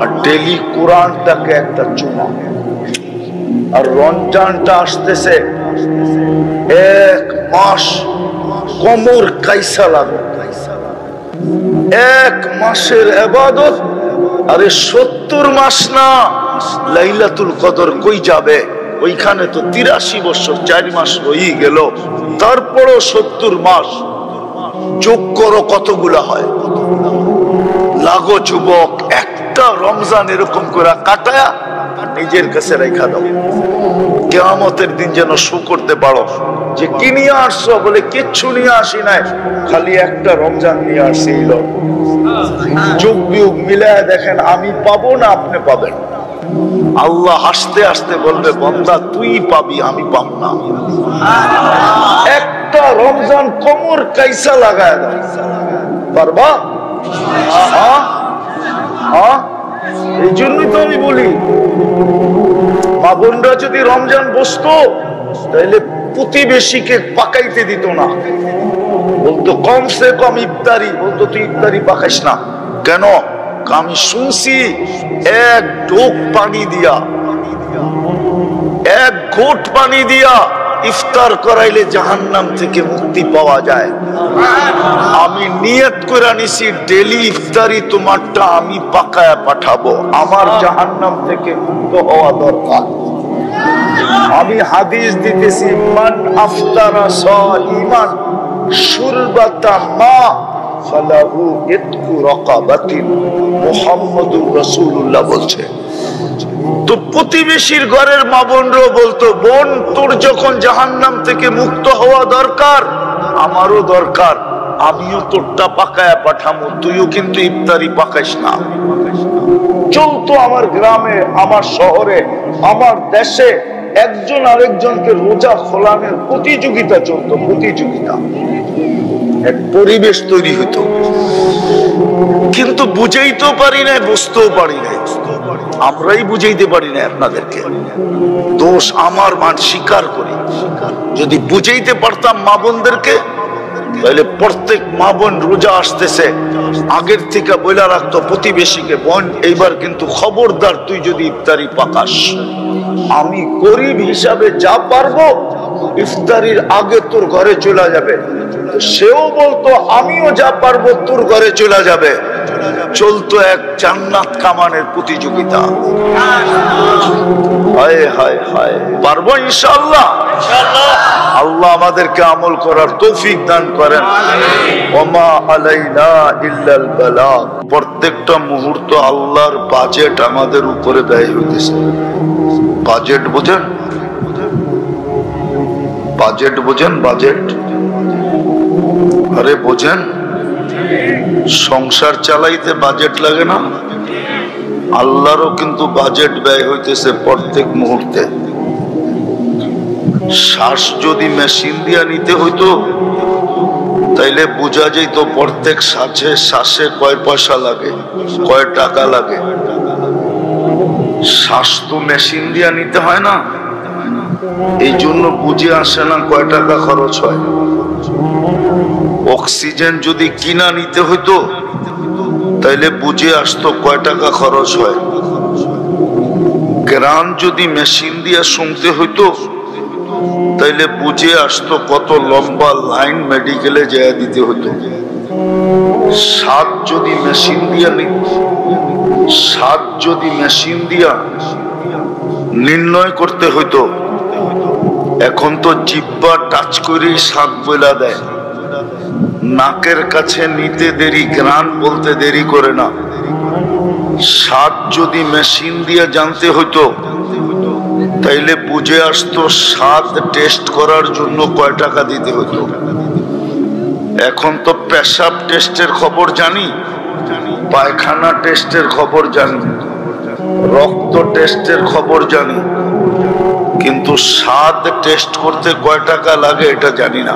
আর ডেলি কোরআনটাকে একটা চুমা। আর রমজানটা আসতেছে, 1 মাস কোমর কাইসা লাগো, এক মাসের ইবাদত, আরে 70 মাস না, লাইলাতুল কদর কই যাবে? ওইখানে তো 83 বছর 4 মাস হয়ে গেল, তারপরও 70 মাস। যোগ করো কতগুলা হয়। লাগো যুবক, একটা রমজান এরকম করে কাটায়া নিজের কাছে রেখা দাও, কিয়ামতের দিন যেন শো করতে পারো যে কি নিয়ে আসছো। বলে কিচ্ছু নিয়ে আসি নাই, খালি একটা রমজান নিয়ে আসছি। যোগ বিয়োগ মিলায় দেখেন, আমি পাবো না আপনি পাবেন। আল্লাহ হাসতে হাসতে বলবে, বান্দা তুই পাবি, আমি পাব না। একটা রমজান কোমর কাইসা লাগায় দাও, পারবা? এই জন্যই তো আমি বলি, মা বোনরা যদি রমজান বসতো তাহলে প্রতিবেশীকে পাকাইতে দিত না, বলতো কমসে কম ইফতারি, বলতো তুই ইফতারি পাকাইস না কেন? আমি শুনছি এক ঢোক পানি দিয়া, এক ঘোট পানি দিয়া ইফতার করাইলে জাহান্নাম থেকে মুক্তি পাওয়া যায়। আমি নিয়ত করে নিছি ডেলি ইফতারি তোমারটা আমি পাকায়া পাঠাবো, আমার জাহান্নাম থেকে মুক্ত হওয়া দরকার। আমি হাদিস দিতেছি, মান আফতারা সাইমান শুরবাতা মা ফালাহু ইতকু রাকাবাতিন, মুহাম্মদুর রাসূলুল্লাহ বলছে। তো প্রতিবেশীর ঘরের মা বোনরাও বলতো, বোন তোর যখন জাহান্নাম থেকে মুক্ত হওয়া দরকার, আমারও দরকার, আমিও তোরটা পাকায়া পাঠামো, তুইও কিন্তু ইফতারি পাকাইস না। চলতো আমার গ্রামে, আমার শহরে, আমার দেশে একজন আরেকজনকে রোজা খোলানোর প্রতিযোগিতা চলতো, প্রতিযোগিতা, এক পরিবেশ তৈরি হতো। কিন্তু বুঝাইতেও পারি না, বুঝতেও পারি না, আমরাই বুঝাইতে পারি না আপনাদেরকে। দোষ আমার, মান স্বীকার করি। যদি বুঝাইতে পারতাম মা বোনদেরকে, তাহলে প্রত্যেক মা বোন রোজা আসতেছে আগের থেকে বইলা রাখতো প্রতিবেশীকে, বোন এইবার কিন্তু খবরদার তুই যদি ইফতারি পাকাস, আমি গরিব হিসাবে যা পারবো ইফতারির আগে তোর ঘরে চলে যাবে। সেও বলতো আমিও যা পারবো তোর ঘরে চলে যাবে। চলতো এক জান্নাত কামানের প্রতিযোগিতা। হায় হায় হায়, পারবো ইনশাআল্লাহ। আল্লাহ আমাদেরকে আমল করার তৌফিক দান করেন। ওমা আলাইনা ইল্লাল বালাগ। প্রত্যেকটা মুহূর্ত আল্লাহর বাজেট আমাদের উপরে ব্যয় হইতেছে। বাজেট বোঝেন? বাজেট বোঝেন? বাজেট, আরে বোঝেন? সংসার চালাইতে বাজেট লাগে না? আল্লাহরও কিন্তু বাজেট ব্যয় হইতেছে প্রত্যেক মুহূর্তে। শ্বাস যদি মেশিন দিয়া নিতে হইতো তাইলে বোঝা যেত প্রত্যেক শ্বাসে কয় পয়সা লাগে, কয় টাকা লাগে। শ্বাস তো মেশিন দিয়া নিতে হয় না, এই জন্য বুঝে আসে না কয় টাকা খরচ হয়। অক্সিজেন যদি কিনা নিতে হইতো তাইলে বুঝে আসতো কয় টাকা খরচ হয়। গান যদি মেশিন দিয়া শুনতে হইতো তাইলে বুঝে আসতো কত লম্বা লাইন মেডিকেলে যায় দিতে হতো। স্বাদ যদি মেশিন দিয়া নির্ণয় করতে হইতো, এখন তো জিহ্বা টাচ করেই স্বাদ বইলা দেয়। নাকের কাছে নিতে দেরি, ঘ্রাণ বলতে দেরি করে না। স্বাদ যদি মেশিন দিয়ে জানতে হইতো তাইলে বুঝে আসতো স্বাদ টেস্ট করার জন্য কয় টাকা দিতে হতো। এখন তো পেশাব টেস্টের খবর জানি, পায়খানা টেস্টের খবর জানি, রক্ত টেস্টের খবর জানি, কিন্তু স্বাদ টেস্ট করতে কয় টাকা লাগে এটা জানি না।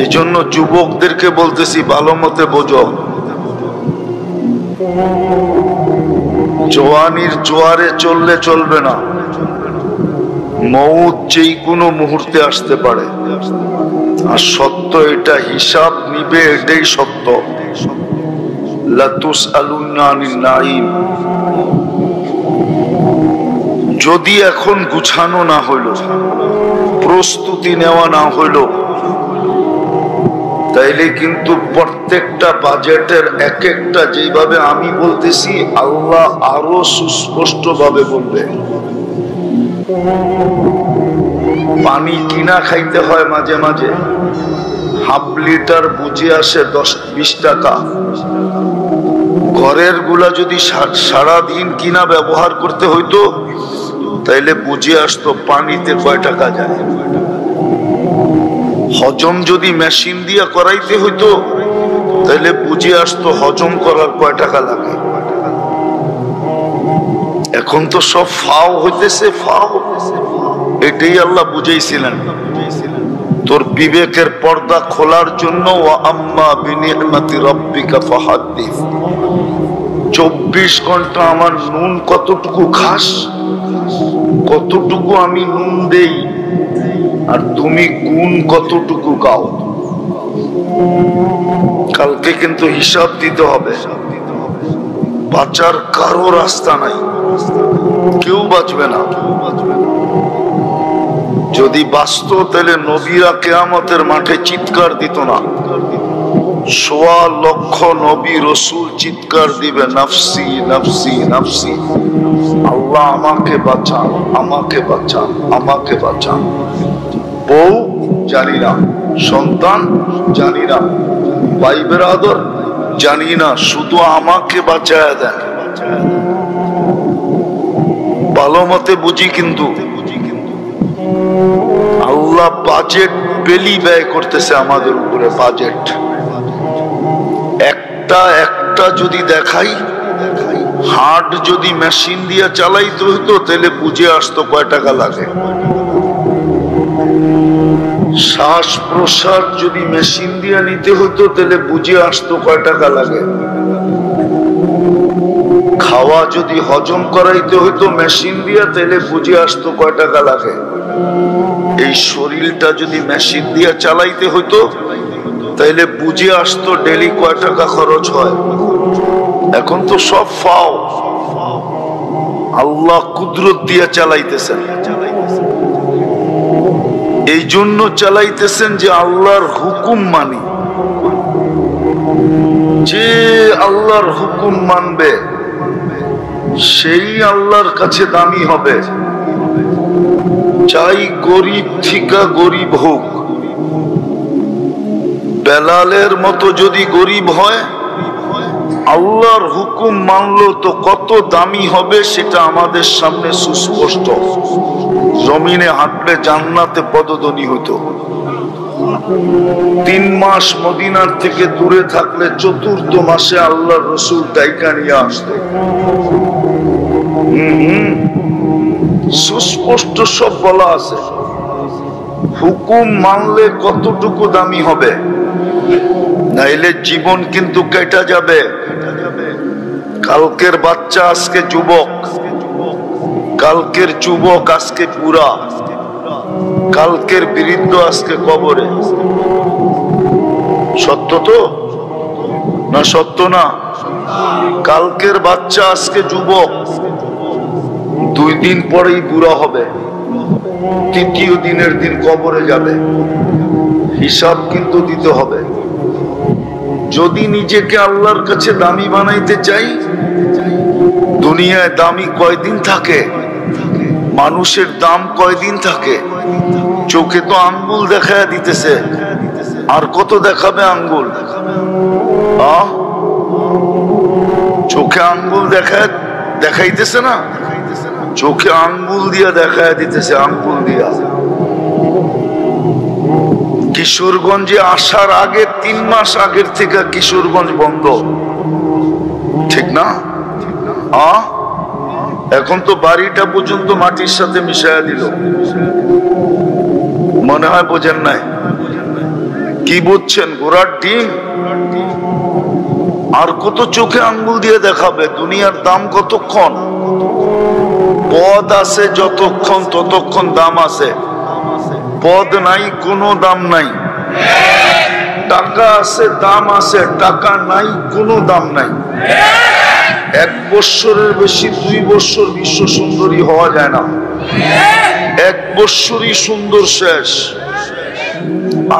এই জন্য যুবকদেরকে বলতেছি ভালো মতে বোঝো, জওয়ানির জোয়ারে চললে চলবে না। মউত যেই কোনো মুহূর্তে আসতে পারে, আর সত্য এটা, হিসাব নিবে, এটাই সত্য। লাতুসআলুনা আনিন নাঈম। যদি এখন গুছানো না হইল, প্রস্তুতি নেওয়া না হইল, তাই তাইলে কিন্তু প্রত্যেকটা বাজেটের এক একটা যেভাবে আমি বলতেছি আল্লাহ আরো সুস্পষ্ট ভাবে বলবে। পানি কিনা খাইতে হয় মাঝে মাঝে, হাফ লিটার বুঝে আসে 10-20 টাকা। ঘরের গুলা যদি সারাদিন কিনা ব্যবহার করতে হইতো তাইলে বুঝে আসতো পানিতে কয় টাকা যায়। হজম যদি মেশিন দিয়া করাইতে হইতো তাইলে বুঝে আসতো হজম করার কয় টাকা লাগে। এখন তো সব ফাও হইতেছে, ফাও। এটাই আল্লাহ বুঝাইছিলেন তোর বিবেকের পর্দা খোলার জন্য। ওয়া আম্মা বিনিআমাতি রাব্বিকা ফাহাদ্দিস। 24 ঘন্টা আমার নুন কতটুকু খাস, কতটুকু আমি নুন দেই, আর তুমি গুণ কতটুকু গাও। কালকে কিন্তু হিসাব দিতে হবে। বাঁচার কারো রাস্তা নাই, কেউ বাঁচবে না। যদি বাঁচত তাহলে নবীরা কিয়ামতের মাঠে চিৎকার দিত না। 1.25 লক্ষ নবী রসুল চিৎকার দিবে, নাফসি নাফসি নাফসি, আল্লাহ আমাকে বাঁচান, আমাকে বাঁচান, আমাকে বাঁচান। বউ জানি না, সন্তান জানি না, ভাই বেরাদর জানি না, শুধু আমাকে বাঁচায়া দেন। ভালো মতে বুঝি কিন্তু আল্লাহ বাজেট বেলি ব্যয় করতেছে আমাদের উপরে। বাজেট একটা একটা যদি দেখাই, হার্ট যদি মেশিন দিয়ে চালাইতে হইতো তাহলে বুঝে আসতো কয় টাকা লাগে। শ্বাস প্রশ্বাস যদি মেশিন দিয়ে নিতে হইতো তাহলে বুঝে আসতো কয় টাকা লাগে। খাওয়া যদি হজম করাইতে হইতো মেশিন দিয়ে তাহলে বুঝে আসতো কয় টাকা লাগে। এই শরীরটা যদি মেশিন দিয়ে চালাইতে হইতো তাইলে বুঝে আসতো ডেলি কয় টাকা খরচ হয়। এখন তো সব ফাও, আল্লাহ কুদরত দিয়ে চালাইতেছেন। এই জন্য চালাইতেছেন যে আল্লাহর হুকুম মানি। যে আল্লাহর হুকুম মানবে সেই আল্লাহর কাছে দামি হবে। চাই গরিব থেকে গরিব হোক, বেলালের মতো যদি গরিব হয়, আল্লাহর হুকুম মানলো তো কত দামি হবে সেটা আমাদের সামনে সুস্পষ্ট। জমিনে হাঁটলে জান্নাতে পদধ্বনি হতো। 3 মাস মদিনার থেকে দূরে থাকলে 4th মাসে আল্লাহর রসুল ডাইকা নিয়ে আসতো। সুস্পষ্ট সব বলা আছে। হুকুম মানলে কতটুকু দামি হবে, নাইলে জীবন কিন্তু কেটে যাবে। কালকের বাচ্চা আজকে যুবক, কালকের যুবক আজকে বুড়া, কালকের বৃদ্ধ আজকে কবরে। সত্য তো না? সত্য না? কালকের বাচ্চা আজকে যুবক, 2 দিন পরেই বুড়া হবে, 3য় দিনের দিন কবরে যাবে। হিসাব কিন্তু দিতে হবে। যদি নিজেকে আল্লাহর কাছে দামি বানাইতে চাই, দুনিয়ায় দামি কয়দিন থাকে? মানুষের দাম কয়দিন থাকে? চোখে তো আঙ্গুল দেখায় দিতেছে, আর কত দেখাবে আঙ্গুল? চোখে আঙ্গুল দেখাইতেছে না, চোখে আঙ্গুল দিয়া দেখায় দিতেছে, আঙ্গুল দিয়া। কিশোরগঞ্জে আসার আগে 3 মাস আগের থেকে কিশোরগঞ্জ বন্ধ, ঠিক না? এখন তো বাড়িটা পর্যন্ত মাটির সাথে মিশাইয়া দিল। মনে হয় বোঝেন নাই। কি বুঝছেন? ঘোড়ার ডিম। আর কত চোখে আঙ্গুল দিয়ে দেখাবে? দুনিয়ার দাম কতক্ষণ? পদ আছে যতক্ষণ ততক্ষণ দাম আছে, পদ নাই কোনো দাম নাই। টাকা আছে দাম আছে, টাকা নাই কোনো দাম নাই। 1 বৎসরের বেশি 2 বৎসর বিশ্ব সুন্দরী হওয়া যায় না। 1 বৎসরই সুন্দর শেষ।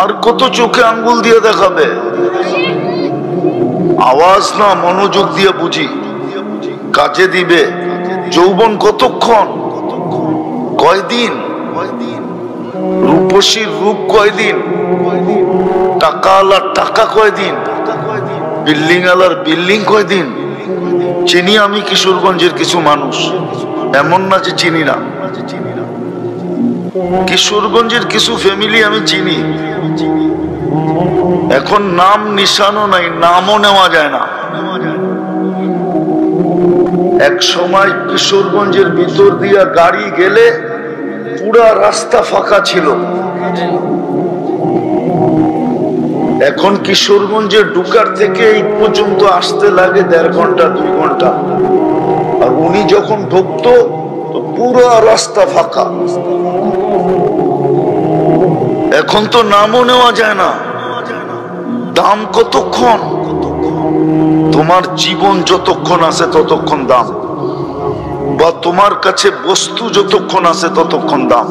আর কত চোখে আঙ্গুল দিয়ে দেখাবে? আওয়াজ না, মনোযোগ দিয়ে বুঝি, কাজে দিবে। যৌবন কতক্ষণ? কয়দিন? রূপসীর রূপ কয়দিন? টাকা আলার টাকা কয়দিন? বিল্ডিং আলার বিল্ডিং কয়দিন? চিনি আমি কিশোরগঞ্জের কিছু মানুষ, এমন না যে চিনি না। কিশোরগঞ্জের কিছু ফ্যামিলি আমি চিনি, এখন নাম নিশানও নাই, নামও নেওয়া যায় না। এক সময় কিশোরগঞ্জের ভিতর দিয়া গাড়ি গেলে পুরা রাস্তা ফাঁকা ছিল। এখন কিশোরগঞ্জে ঢুকার থেকে এই পর্যন্ত আসতে লাগে 1.5 ঘন্টা 2 ঘন্টা। আর উনি যখন ঢুকতো তো পুরো রাস্তা ফাঁকা। এখন তো নামও নেওয়া যায় না। দাম কতক্ষণ? তোমার জীবন যতক্ষণ আছে ততক্ষণ দাম, বা তোমার কাছে বস্তু যতক্ষণ আছে ততক্ষণ দাম।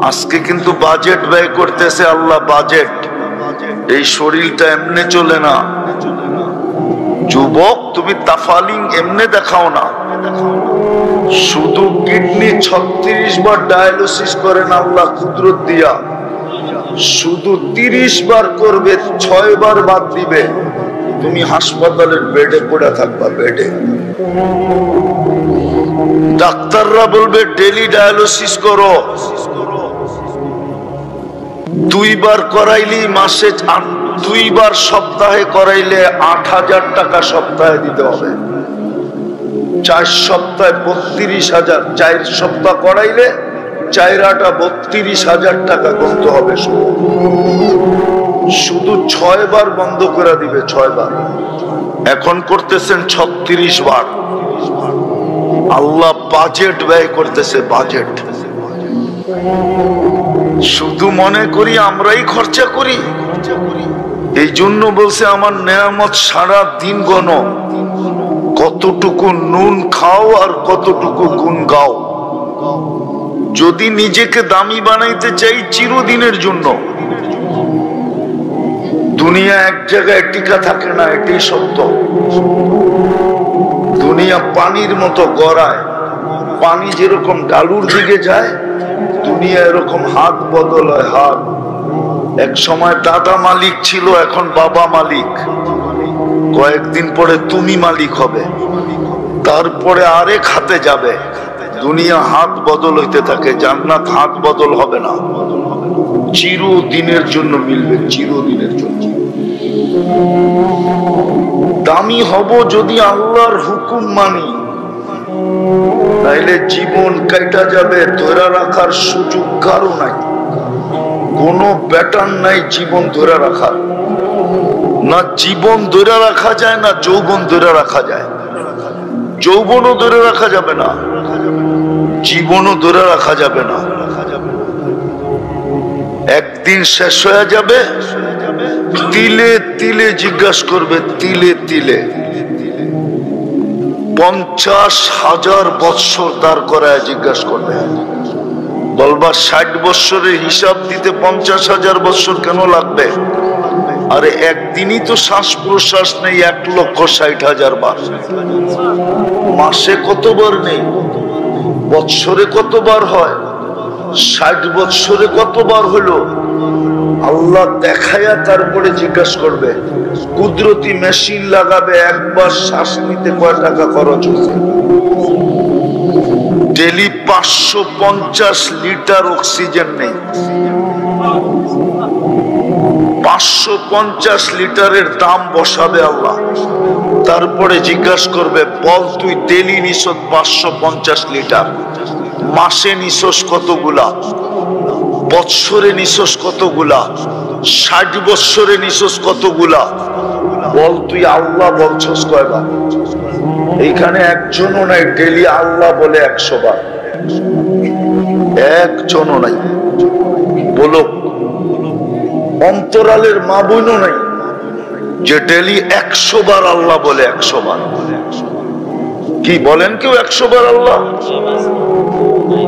আজকে কিন্তু বাজেট ব্যয় করতেছে আল্লাহ, বাজেট। এই শরীরটা এমনি চলে না। যুবক, তুমি তাফালিং এমনি দেখাও না। শুধু কিডনি 36 বার ডায়ালিসিস করেন আল্লাহ কুদরত দিয়া। শুধু 30 বার করবে, 6 বার বাদ দিবে, তুমি হাসপাতালের বেডে পড়ে থাকবা, বেডে। ডাক্তাররা বলবে ডেলি ডায়ালিসিস করো। 2 বার করাইলি মাসে, 2 বার সপ্তাহে করাইলে 8,000 টাকা সপ্তাহে দিতে হবে। 4 সপ্তাহে 32,000, 4 সপ্তাহ করাইলে 4 32,000 টাকা গুনতে হবে। শুধু 6 বার বন্ধ করে দিবে, 6 বার। এখন করতেছেন 36 বার। আল্লাহ বাজেট ব্যয় করতেছে, বাজেট। শুধু মনে করি আমরাই খরচা করি। এই জন্য বলছে আমার নেয়ামত সারা দিন গণো, কতটুকু নুন খাও আর কতটুকু গুণ গাও। যদি নিজেকে দামি বানাইতে চাই চিরদিনের জন্য, দুনিয়া এক জায়গায় টিকা থাকে না, এটাই সত্য। দুনিয়া পানির মতো গড়ায়। পানি যেরকম ডালুর দিকে যায়, দুনিয়া এরকম হাত বদল হয়, হাত। এক সময় দাদা মালিক ছিল, এখন বাবা মালিক। কয়েকদিন পরে তুমি মালিক হবে, তারপরে আরেক হাতে যাবে। দুনিয়া হাত বদল হইতে থাকে, জান্নাত হাত বদল হবে না, চিরদিনের জন্য মিলবে, চিরদিনের জন্য। দামি হব যদি আল্লাহর হুকুম মানি, নাইলে জীবন কাটা যাবে। ধরে রাখার সুযোগ কারো নাই, কোনো প্যাটার্ন নাই জীবন ধরে রাখার। না জীবন ধরে রাখা যায়, না যৌবন ধরে রাখা যায়। যৌবনও ধরে রাখা যাবে না, জীবনও ধরে রাখা যাবে না। একদিন শেষ হয়ে যাবে। তিলে তিলে জিজ্ঞাসা করবে, তিলে তিলে। 50,000 বৎসর দাঁড় করায় জিজ্ঞাসা করবে। বলবা 60 বৎসরের হিসাব দিতে 50,000 বৎসর কেন লাগবে? আরে একদিনই তো শ্বাস প্রশ্বাস নেই 1,60,000 বার। মাসে কতবার নেই? বৎসরে কতবার হয়? 60 বৎসরে কতবার হলো? আল্লাহ দেখায়া তারপরে জিজ্ঞাসা করবে। কুদরতি মেশিন লাগাবে, একবার শ্বাস নিতে কয় টাকা খরচ হচ্ছে? ডেলি 550 লিটার অক্সিজেন নেই। 550 লিটারের দাম বসাবে আল্লাহ। তারপরে জিজ্ঞাসা করবে, বল তুই ডেলি নিছস 550 লিটার, মাসে নিছস কতগুলা, বৎসরে নিছস কতগুলা, 60 বৎসরে নিছস কতগুলা? বল তুই আল্লাহ বলছস কয়বার? এইখানে একজনও নাই ডেলি আল্লাহ বলে 100 বার, একজনও নাই। বলো, অন্তরালের মা বোনও নাই যে ডেলি 100 বার আল্লাহ বলে, 100 বার। কি বলেন কেউ 100 বার আল্লাহ?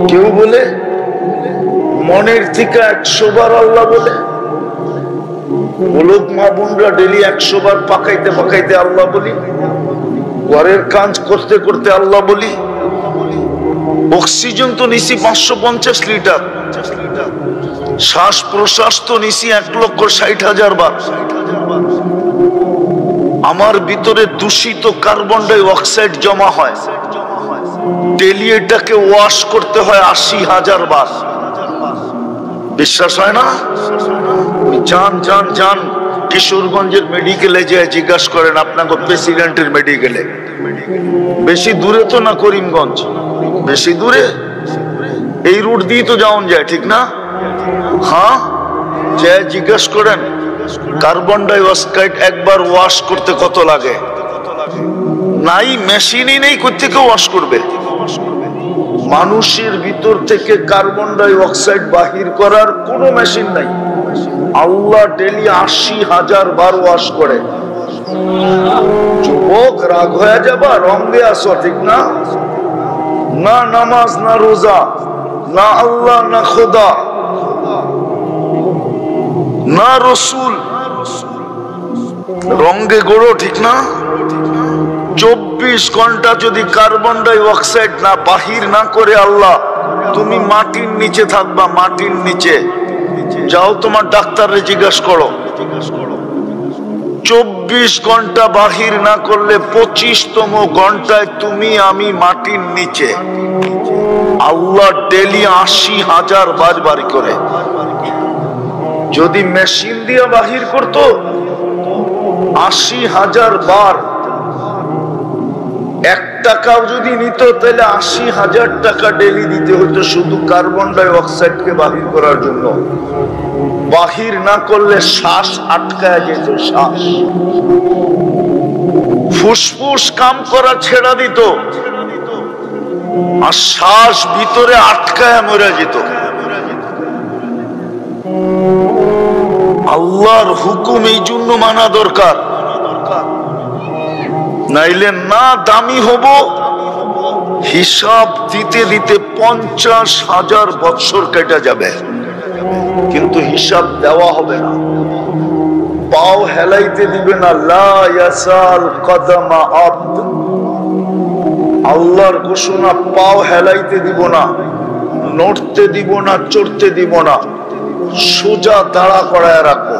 কেউ বলে? মনের থেকে 100 বার আল্লাহ বলে, বলুক মা বোনরা ডেলি 100 বার পাকাইতে পাকাইতে আল্লাহ বলি, ঘরের কাজ করতে করতে আল্লাহ বলি। অক্সিজেন তো নিছি 550 লিটার, শ্বাস প্রশ্বাস তো নিছি 1,60,000 বার। আমার ভিতরে দূষিত কার্বন ডাই অক্সাইড জমা হয়, ডেলি এটাকে ওয়াশ করতে হয় 80,000 বার। বিশ্বাস হয় না? যান যান যান কিশোরগঞ্জের মেডিকেলে যে জিজ্ঞাসা করেন আপনাকে প্রেসিডেন্টের মেডিকেলে। বেশি দূরে তো না করিমগঞ্জ, বেশি দূরে, এই রুট দিয়ে তো যাওয়া যায়, ঠিক না? হ্যাঁ, যে জিজ্ঞাসা করেন কার্বন ডাই অক্সাইড একবার ওয়াশ করতে কত লাগে। নাই, মেশিনই নেই, কোত্থেকে ওয়াশ করবে? মানুষের ভিতর থেকে কার্বন ডাই অক্সাইড বাহির করার কোনো মেশিন নাই। আল্লাহ ডেলি 80,000 বার ওয়াশ করে। যুবক, রাগ হয়ে যাবা, রঙে আসো, ঠিক না? না নামাজ, না রোজা, না আল্লাহ, না খোদা, না রসুল, রঙে গড়ো, ঠিক না? 24 ঘন্টা যদি কার্বন ডাই অক্সাইড না বাহির না করে আল্লাহ, তুমি মাটির নিচে থাকবা, মাটির নিচে। যাও তোমার ডাক্তারে জিজ্ঞাসা করো, 24 ঘন্টা বাহির না করলে 25তম ঘন্টায় তুমি আমি মাটির নিচে। আল্লাহ ডেলি 80,000 বার বাড়ি করে। যদি মেশিন দিয়ে বাহির করতো 80,000 বার, 1 টাকাও যদি নিত তাহলে 80,000 টাকা ডেলি দিতে হতো শুধু কার্বন ডাই অক্সাইডকে বাহির করার জন্য। বাহির না করলে শ্বাস আটকায় যেত, শ্বাস, ফুসফুস কাম করা ছেড়া দিত, আর শ্বাস ভিতরে আটকায় মরে যেত। আল্লাহর হুকুম এই জন্য মানা দরকার, নাইলে না দামি হব, হিসাব দিতে দিতে 50,000 বছর কেটে যাবে, কিন্তু হিসাব দেওয়া হবে না। পাও হেলাইতে দিবে না, লা ইয়াসাল কদমা আবদ। আল্লাহর ঘোষণা, পাও হেলাইতে দিব না, নড়তে দিব না, চড়তে দিব না, সোজা দাঁড়া করায় রাখবো।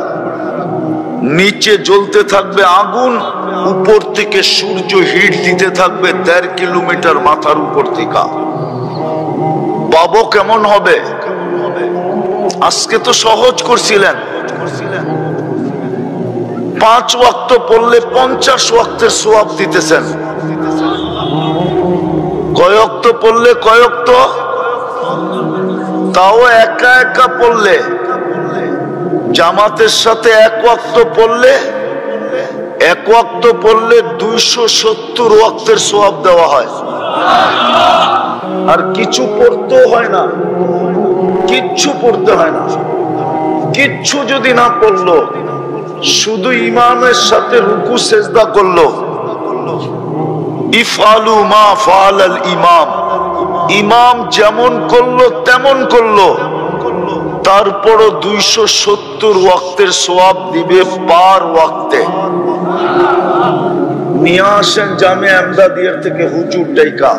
নিচে জ্বলতে থাকবে আগুন, উপর থেকে সূর্য হিট দিতে থাকবে 1.5 কিলোমিটার মাথার উপর থেকে। পাবো কেমন হবে? আজকে তো সহজ করছিলেন, 5 ওয়াক্ত পড়লে 50 ওয়াক্তের সওয়াব দিতেছেন। কয় ওয়াক্ত পড়লে কয় ওয়াক্ত? তাও একা একা পড়লে, জামাতের সাথে 1 ওয়াক্ত পড়লে, 1 ওয়াক্ত পড়লে 270 ওয়াক্তের সওয়াব দেওয়া হয়। আর কিছু পড়তে হয় না, কিচ্ছু পড়তে হয় না। কিচ্ছু যদি না পড়লো, শুধু ইমামের সাথে রুকু সেজদা করলো, ইফআলু মা ফাআলাল ইমাম, ইমাম যেমন করলো তেমন করলো, তারপরও 270 ওয়াক্তের সওয়াব দিবে পার ওয়াক্তে। নিয়ে আসেন জামে আমদাদিয়ার থেকে হুজুর ডাইকা,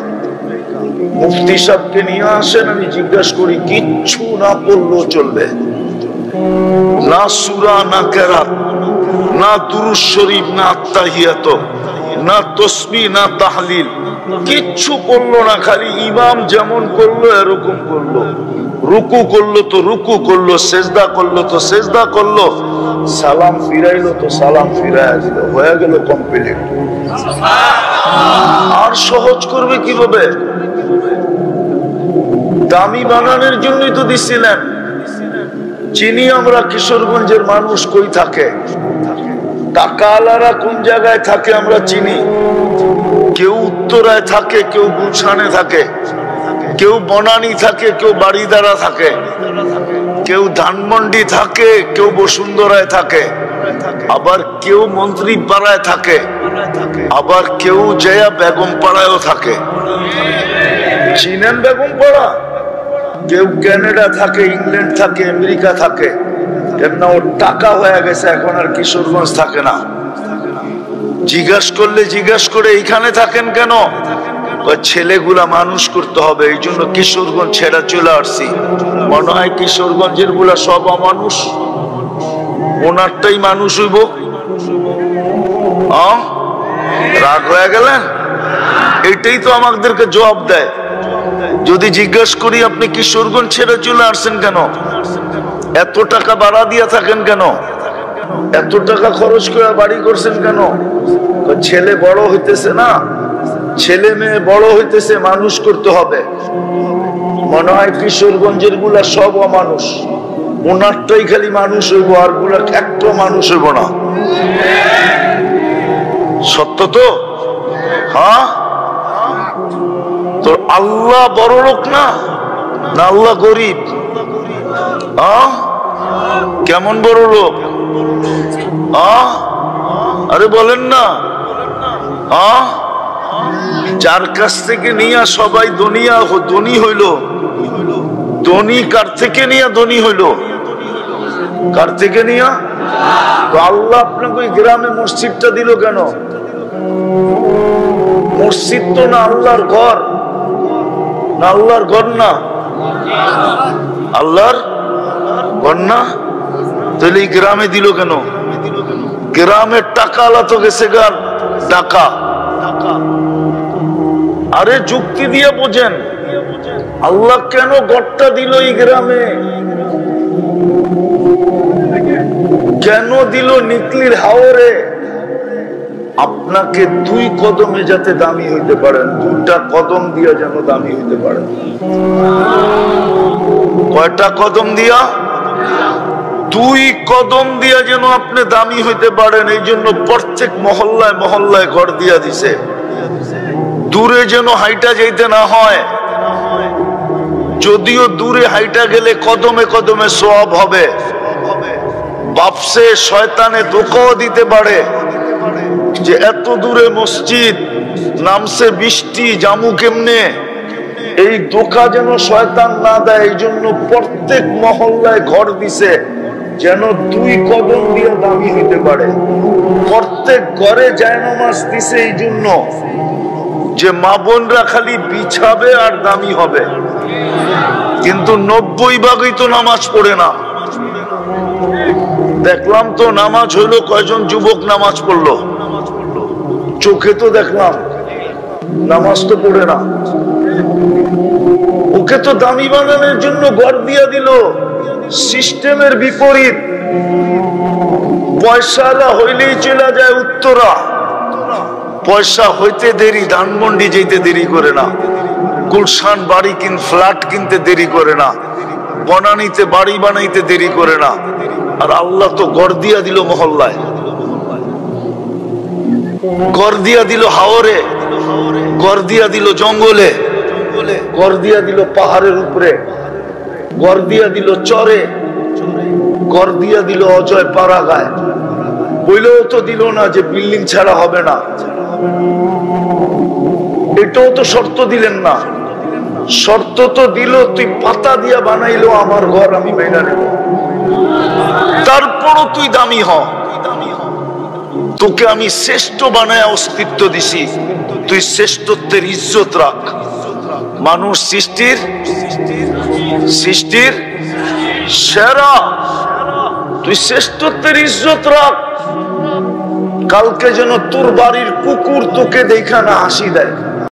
মুফতি সাহেবকে নিয়ে আসেন, আমি জিজ্ঞাসা করি কিচ্ছু না পড়লেও চলবে, না সূরা, না কেরাত, না দুরূদ শরীফ, না আত্তাহিয়াত, না তাসবিহ, না তাহলিল, কিচ্ছু করলো না, খালি ইমাম যেমন করলো এরকম করলো। রুকু করলো তো রুকু করলো, সেজদা করলো তো সেজদা করলো, সালাম ফিরাইলো তো সালাম ফিরাইয়া দিল, হয়ে গেল কমপ্লিট। আর সহজ করবে কিভাবে? দামি বানানোর জন্যই তো দিছিলেন। চিনি আমরা কিশোরগঞ্জের মানুষ কই থাকে, টাকাওয়ালারা কোন জায়গায় থাকে আমরা চিনি। কেউ উত্তরায় থাকে, কেউ গুলশানে থাকে, কেউ বনানী থাকে, কেউ বাড়িদারা থাকে, কেউ ধানমন্ডি থাকে, কেউ বসুন্ধরায় থাকে, আবার কেউ মন্ত্রী পাড়ায় থাকে, আবার কেউ জয়া বেগম পাড়ায়ও থাকে। চিনেন বেগম পাড়া? কেউ কানাডা থাকে, ইংল্যান্ড থাকে, আমেরিকা থাকে, এমন ওর টাকা হয়ে গেছে, এখন আর কিশোরগঞ্জ থাকে না। জিজ্ঞাস করে এইখানে থাকেন কেন? ছেলেগুলা মানুষ করতে হবে, এই জন্য কিশোরগঞ্জ ছেড়া চলে আসছি। মনে হয় কিশোরগঞ্জের গুলা সব অমানুষ, ওনারটাই মানুষ হইব। রাগ হয়ে গেলেন? এটাই তো আমাদেরকে জবাব দেয়। যদি জিজ্ঞাসা করি আপনি কিশোরগঞ্জ ছেড়ে চলে আসছেন কেন, এত টাকা ভাড়া দিয়া থাকেন কেন, এত টাকা খরচ করে বাড়ি করছেন কেন? ছেলে বড় হইতেছে না, ছেলে মেয়ে বড় হইতেছে, মানুষ করতে হবে। মনে হয় কিশোরগঞ্জের গুলা সব অমানুষ, ওনারটাই খালি মানুষ হইব, আর গুলা একটা মানুষ হইব না। সত্য তো? হ্যাঁ। তো আল্লাহ বড় লোক না, না আল্লাহ গরিব? কেমন বড় লোক? আরে বলেন না। যার কাছ থেকে নিয়ে সবাই ধনী হইল, ধনী কার থেকে নিয়ে ধনী হইল? কার থেকে নিয়ে? তো আল্লাহ আপনাকে ওই গ্রামে মসজিদটা দিল কেন? মসজিদ তো না আল্লাহর ঘর, না আল্লাহর ঘর না? আল্লাহর ঘর না? তাহলে এই গ্রামে দিল কেন? গ্রামের টাকা আলা তো গেছে গান টাকা। আরে যুক্তি দিয়ে বোঝেন, আল্লাহ কেন ঘরটা দিল এই গ্রামে? কেন দিল নিকলির হাওরে? আপনাকে 2 কদমে যাতে দামি হইতে পারেন, 2টা কদম দিয়া যেন দামি হইতে পারেন। কয়টা কদম দিয়া? 2 কদম দিয়া যেন আপনি দামি হইতে পারেন। এই জন্য প্রত্যেক মহল্লায় মহল্লায় ঘর দিয়া দিছে, দূরে যেন হাইটা যাইতে না হয়। যদিও দূরে হাইটা গেলে কদমে কদমে সওয়াব হবে, বাপসে শয়তানে ধোঁকাও দিতে পারে যে এত দূরে মসজিদ, নামছে বৃষ্টি, জামু কেমনে, এই ধোঁকা যেন শয়তান না দেয়। এই জন্য প্রত্যেক মহল্লায় ঘর দিছে যেন 2 কদম দিয়ে দামি হইতে পারে। প্রত্যেক ঘরে জায়নামাজ দিছে এই জন্য যে মা বোনরা খালি বিছাবে আর দামি হবে। কিন্তু 90% তো নামাজ পড়ে না। দেখলাম তো নামাজ হইলো কয়জন যুবক নামাজ পড়লো, চোখে তো দেখলাম, নামাজ তো পড়ে না। ওকে তো দামি বানানোর জন্য ঘর দিয়া দিল, সিস্টেমের বিপরীত। পয়সাওয়ালা হইলেই চলে যায় উত্তরা, পয়সা হইতে দেরি, ধানমন্ডি যেতে দেরি করে না, গুলশান বাড়ি ফ্ল্যাট কিনতে দেরি করে না, বনানীতে বাড়ি বানাইতে দেরি করে না। আর আল্লাহ তো ঘর দিয়া দিল মহল্লায়, ঘর দিয়া দিল হাওরে, ঘর দিয়া দিল জঙ্গলে, ঘর দিয়া দিল পাহাড়ের উপরে, ঘর দিয়া দিল চরে, ঘর দিয়া দিল অজয় পাড়াগায়। বইলেও তো দিল না যে বিল্ডিং ছাড়া হবে না, এটাও তো শর্ত দিলেন না। শর্ত তো দিল তুই পাতা দিয়া বানাইলো আমার ঘর, আমি মেনে নেব, তারপরও তুই দামি হ, তোকে আমি শ্রেষ্ঠ বানায় অস্তিত্ব দিছি, তুই শ্রেষ্ঠত্বের ইজ্জত রাখ। মানুষ সৃষ্টির সেরা, তুই শ্রেষ্ঠত্বের ইজ্জত রাখ। কালকে যেন তোর বাড়ির কুকুর তোকে দেখা না হাসি দেয়।